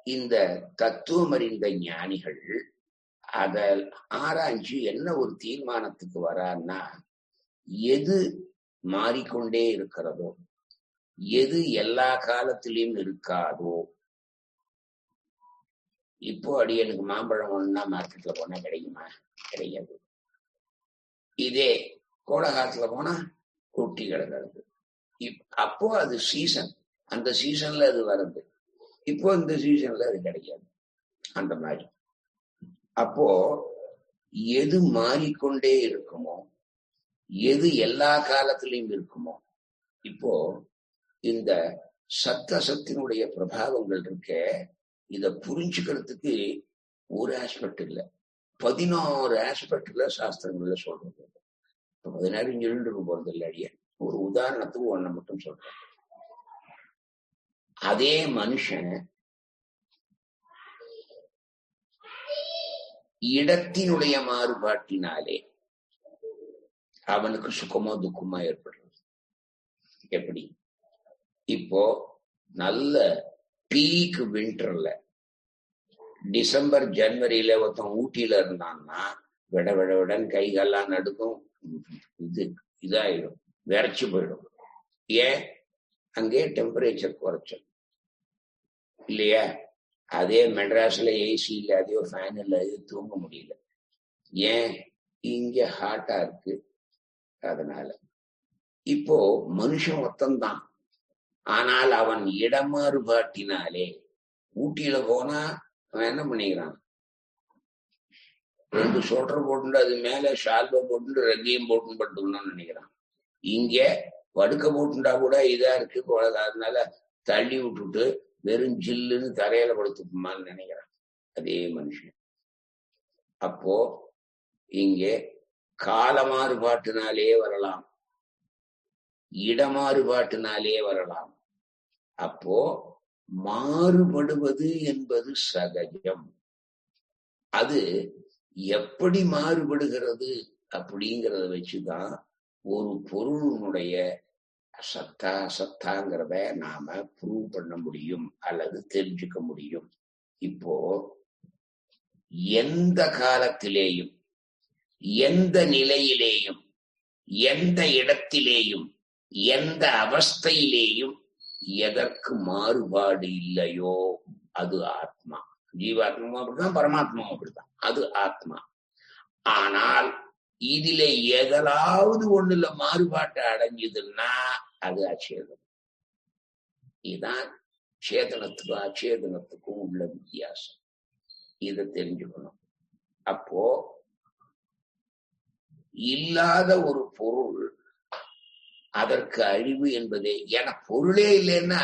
இந்த தத்துவம் அறிந்த ஞானிகள் அத ஆராய்ச்சி என்ன ஒரு தீர்மானத்துக்கு வரான்னா, எது மாறிக்கொண்டே இருக்கிறதோ, எது எல்லா காலத்திலையும் இருக்காதோ. இப்போ அடியனுக்கு மாம்பழம் ஒண்ணுன்னா மார்க்கெட்ல போனா கிடைக்குமா? கிடையாது. இதே கோடை காலத்துல போனா ஊட்டி கிடக்கிறது. அப்போ அது சீசன், அந்த சீசன்ல அது வருது. இப்போ இந்த சீசன்ல அது கிடைக்காது. அந்த மாதிரி அப்போ எது மாறிக்கொண்டே இருக்குமோ, எது எல்லா காலத்திலையும் இருக்குமோ. இப்போ இந்த சத்தசத்தினுடைய பிரபாவங்கள் இருக்க, இத புரிஞ்சுக்கிறதுக்கு ஒரு ஆஸ்பெக்ட் இல்ல, 16 ஆஸ்பெக்ட்ல சாஸ்திரங்கள்ல சொல்றது. 16 சொல்லிட்டு போறது இல்லை அடிய. ஒரு உதாரணத்துக்கு ஒண்ணு மட்டும் சொல்றேன். அதே மனுஷன் இடத்தினுடைய மாறுபாட்டினாலே அவனுக்கு சுகமோ துக்கமோ ஏற்படுறது. எப்படி? இப்போ நல்ல பீக் விண்டர்ல டிசம்பர் ஜனவரியில ஒருத்தன் ஊட்டியில இருந்தான்னா விட விட விடன் கைகள்லாம் நடுக்கும், இதாயிடும், விரைச்சு போயிடும். ஏன்? அங்கே டெம்பரேச்சர் குறைச்சல் இல்லையா? அதே மெட்ராஸ்ல ஏசி இல்லாதையோ ஃபேன் இல்லாதையோ தூங்க முடியல. ஏன்? இங்க ஹாட்டா இருக்கு. அதனால இப்போ மனுஷன் ஒத்தந்தான், ஆனால் அவன் இடமாறுபாட்டினாலே ஊட்டியில போனா அவன் என்ன பண்ணிக்கிறான், 2 ஸ்வெட்டர் போட்டு அது மேல ஷால்வை போட்டு ரெக்கையும் போட்டு பட்டுக்கணும்னு நினைக்கிறான். இங்க படுக்க போட்டுண்டா கூட இதா இருக்கு, அதனால தள்ளி விட்டுட்டு வெறும் ஜில்லுன்னு தரையில படுத்துக்குமான்னு நினைக்கிறான் அதே மனுஷன். அப்போ இங்கே கால மாறுபாட்டினாலே வரலாம், இடமாறுபாட்டினாலே வரலாம். அப்போ மாறுபடுவது என்பது சகஜம். அது எப்படி மாறுபடுகிறது அப்படிங்கிறத வச்சுதான் ஒரு பொருளுடைய சத்தா சத்தாங்கிறத நாம ப்ரூவ் பண்ண முடியும் அல்லது தெரிஞ்சுக்க முடியும். இப்போ எந்த காலத்திலேயும், எந்த நிலையிலேயும், எந்த இடத்திலேயும், எந்த அவஸ்தையிலேயும் எதற்கு மாறுபாடு இல்லையோ அது ஆத்மா. ஜீவாத்மாவும் அப்படித்தான், பரமாத்மாவும் அப்படித்தான். அது ஆத்மா. ஆனால் இதுல எதலாவது ஒண்ணுல மாறுபாட்டை அடைஞ்சதுன்னா அது அச்சேதனம். இதுதான் சேதனத்துக்கும் அச்சேதனத்துக்கும் உள்ள வித்தியாசம். இதை தெரிஞ்சுக்கணும். அப்போ இல்லாத ஒரு பொருள் அதற்கு அழிவு என்பதே, ஏன்னா பொருளே இல்லைன்னா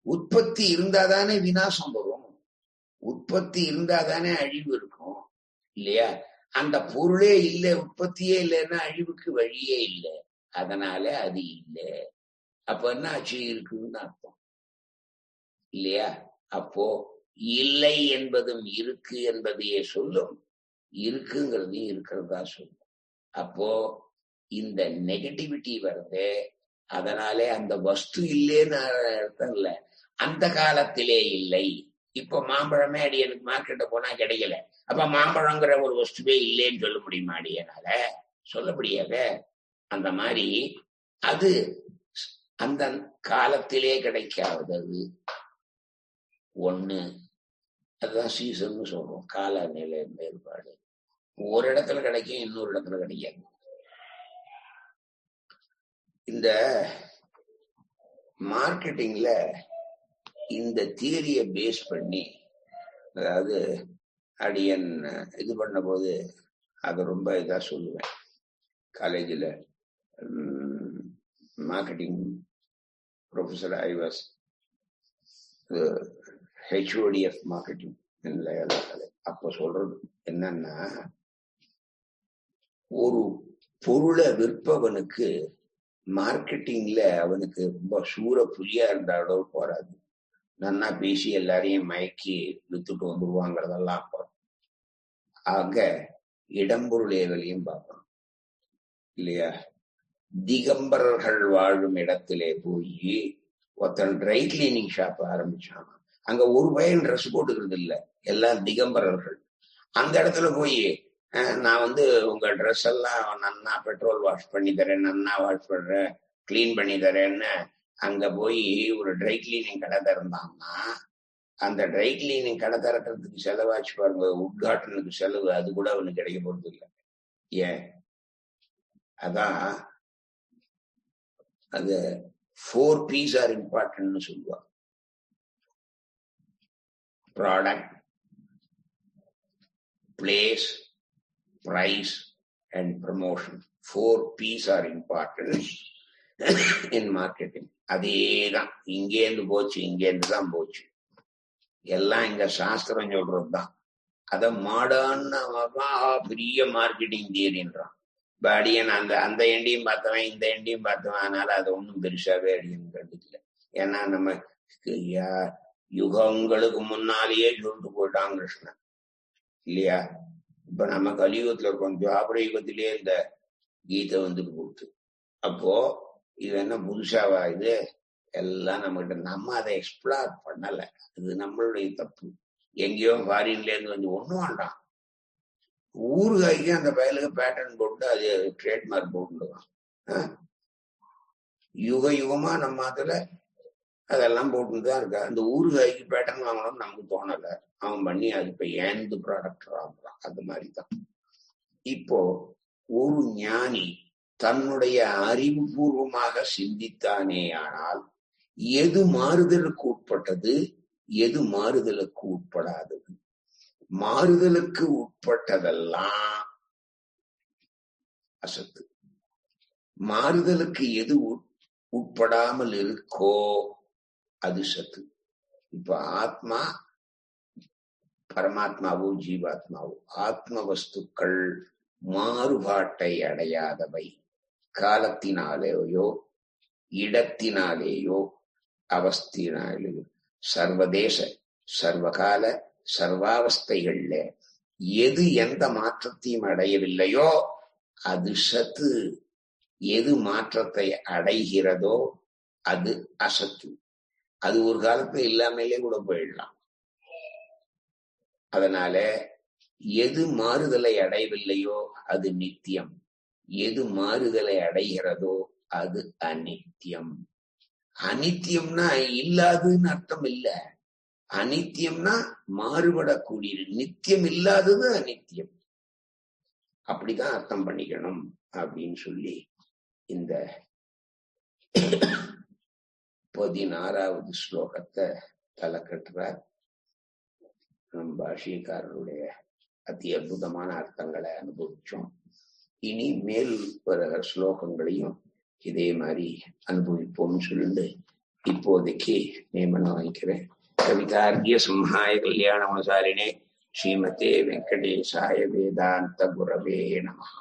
உற்பத்தி இருந்தாதானே விநாசம் வரும், உற்பத்தி இருந்தாதானே அழிவு இருக்கும் இல்லையா? அந்த பொருளே இல்லை, உற்பத்தியே இல்லைன்னா அழிவுக்கு வழியே இல்லை. அதனால அது இல்லை. அப்ப என்ன ஆச்சு? இருக்குன்னு அர்த்தம் இல்லையா? அப்போ இல்லை என்பதும் இருக்கு என்பதையே சொல்லும், இருக்குங்கிறதையும் இருக்கிறதா சொல்லும். அப்போ இந்த நெகட்டிவிட்டி வருது. அதனாலே அந்த வஸ்து இல்லைன்னு அர்த்தம் இல்லை, அந்த காலத்திலே இல்லை. இப்ப மாம்பழமே அடியனுக்கு மார்க்கெட்ட போனா கிடைக்கல, அப்ப மாம்பழங்கிற ஒரு வஸ்துவே இல்லைன்னு சொல்ல முடியுமா அடியனால? சொல்ல முடியாது. அந்த மாதிரி அது அந்த காலத்திலே கிடைக்காதது ஒண்ணு. அதுதான் சீசன் சொல்றோம், காலநிலை வேறுபாடு. ஒரு இடத்துல கிடைக்கும், இன்னொரு இடத்துல கிடைக்காது. இந்த மார்க்கெட்டிங்ல இந்த தியரிய பேஸ் பண்ணி, அதாவது அடியன் இது பண்ண போது அதை ரொம்ப இதா சொல்லுவேன். காலேஜில் marketing professor, I was HOD of marketing. அப்ப சொல்றது என்னன்னா, ஒரு பொருளை விற்பவனுக்கு மார்க்கெட்டிங்ல அவனுக்கு ரொம்ப சூற புலியா இருந்தாலோ போறாது, நன்னா பேசி எல்லாரையும் மயக்கி வித்துட்டு வந்துருவாங்கிறதெல்லாம் அப்புறம். ஆக இடம்பொருள் ஏவலையும் பார்க்கணும் இல்லையா? திகம்பரர்கள் வாழும் இடத்திலே போய் ஒருத்தன் ட்ரை கிளீனிங் ஷாப் ஆரம்பிச்சான். அங்க ஒரு பையன் ட்ரெஸ் போட்டுக்கிறது இல்லை, எல்லாம் திகம்பரர்கள். அந்த இடத்துல போய் நான் உங்க ட்ரெஸ் எல்லாம் நன்னா பெட்ரோல் வாஷ் பண்ணி தரேன், நன்னா வாஷ் பண்றேன், கிளீன் பண்ணி தரேன்னு அங்க போய் ஒரு ட்ரை கிளீனிங் கடை திறந்தான்னா, அந்த ட்ரை கிளீனிங் கடை திறக்கிறதுக்கு செலவாச்சு பாருங்க, உட்காட்டனுக்கு செலவு, அது கூட அவனுக்கு கிடைக்க போறது இல்லை. ஏன்? அதான் அது 4 P's ஆர் இம்பார்ட்டன்ட்னு சொல்லுவாங்க. Product, place, price and promotion. 4 P's are important in marketing. அதேதான் இங்கேருந்து போச்சு, இங்கேருந்து தான் போச்சு. எல்லாம் இங்க சாஸ்திரம் சொல்றதுதான். அத மாடர்ன் பெரிய மார்க்கெட்டிங் தியரின்றான். இப்ப அடியன் அந்த எண்டையும் பார்த்தவன், இந்த எண்டையும் பார்த்தவன். அதனால அதை ஒன்றும் பெருசாவே அடியன் கண்டுக்கல. ஏன்னா நம்ம யுகங்களுக்கு முன்னாலேயே சொல்லிட்டு போயிட்டான் கிருஷ்ணன் இல்லையா? இப்ப நம்ம கலியுகத்துல இருக்கோம், துவாபர யுகத்திலேயே இந்த கீதை வந்துட்டு போகுது. அப்போ இது என்ன புதுசாவா? இது எல்லாம் நம்மகிட்ட, நம்ம அதை எக்ஸ்ப்ளோர் பண்ணல. இது நம்மளுடைய தப்பு. எங்கேயோ ஃபாரின்ல இருந்து ஒண்ணும் வேண்டாம், ஊறுகாய்க்கு அந்த பயலுக்கு பேட்டர்ன் போட்டு அது ட்ரேட்மார்க் போட்டுடுவான். யுக யுகமா நம்ம அதுல அதெல்லாம் போட்டுதான் இருக்கா. அந்த ஊறுகாய்க்கு பேட்டர்ன் வாங்கணும்னு நமக்கு தோணல, அவன் பண்ணி அது இப்ப ஏந்து ப்ராடக்ட் வாங்குறான். அது மாதிரிதான் இப்போ ஒரு ஞானி தன்னுடைய அறிவுபூர்வமாக சிந்தித்தானே ஆனால் எது மாறுதலுக்கு உட்பட்டது, எது மாறுதலுக்கு உட்படாதது. மாறுதலுக்கு உட்பட்டதெல்லாம் அசத்து. மாறுதலுக்கு எது உட்படாமல் இருக்கோ அது சத்து. இப்ப ஆத்மா, பரமாத்மாவோ ஜீவாத்மாவோ, ஆத்ம வஸ்துக்கள் மாறுபாட்டை அடையாதவை. காலத்தினாலேயோ இடத்தினாலேயோ அவஸ்தினாலேயோ சர்வதேச சர்வகால சர்வாவஸ்தைகள்ல எது எந்த மாற்றத்தையும் அடையவில்லையோ அது சத்து. எது மாற்றத்தை அடைகிறதோ அது அசத்து. அது ஒரு காலத்துல இல்லாமலே கூட போயிடலாம். அதனால எது மாறுதலை அடையவில்லையோ அது நித்தியம், எது மாறுதலை அடைகிறதோ அது அநித்தியம். அநித்தியம்னா இல்லாதுன்னு அர்த்தம் இல்ல, அனித்தியம்னா மாறுபடக்கூடியது, நித்தியம் இல்லாதது அனித்தியம். அப்படிதான் அர்த்தம் பண்ணிக்கணும் அப்படின்னு சொல்லி இந்த 16வது ஸ்லோகத்தை தலை கட்டுறார். நம் பாஷியக்காரருடைய அதி அற்புதமான அர்த்தங்களை அனுபவிச்சோம். இனி மேல் வருகிற ஸ்லோகங்களையும் இதே மாதிரி அனுபவிப்போம்னு சொல்லிட்டு இப்போதைக்கு நியமனம் வைக்கிறேன். கவிதார்க்கிய சிம்ஹாய கல்யாண குணசாலினே ஸ்ரீமதே வெங்கடேசாய வேதாந்த குரவே நமஹ.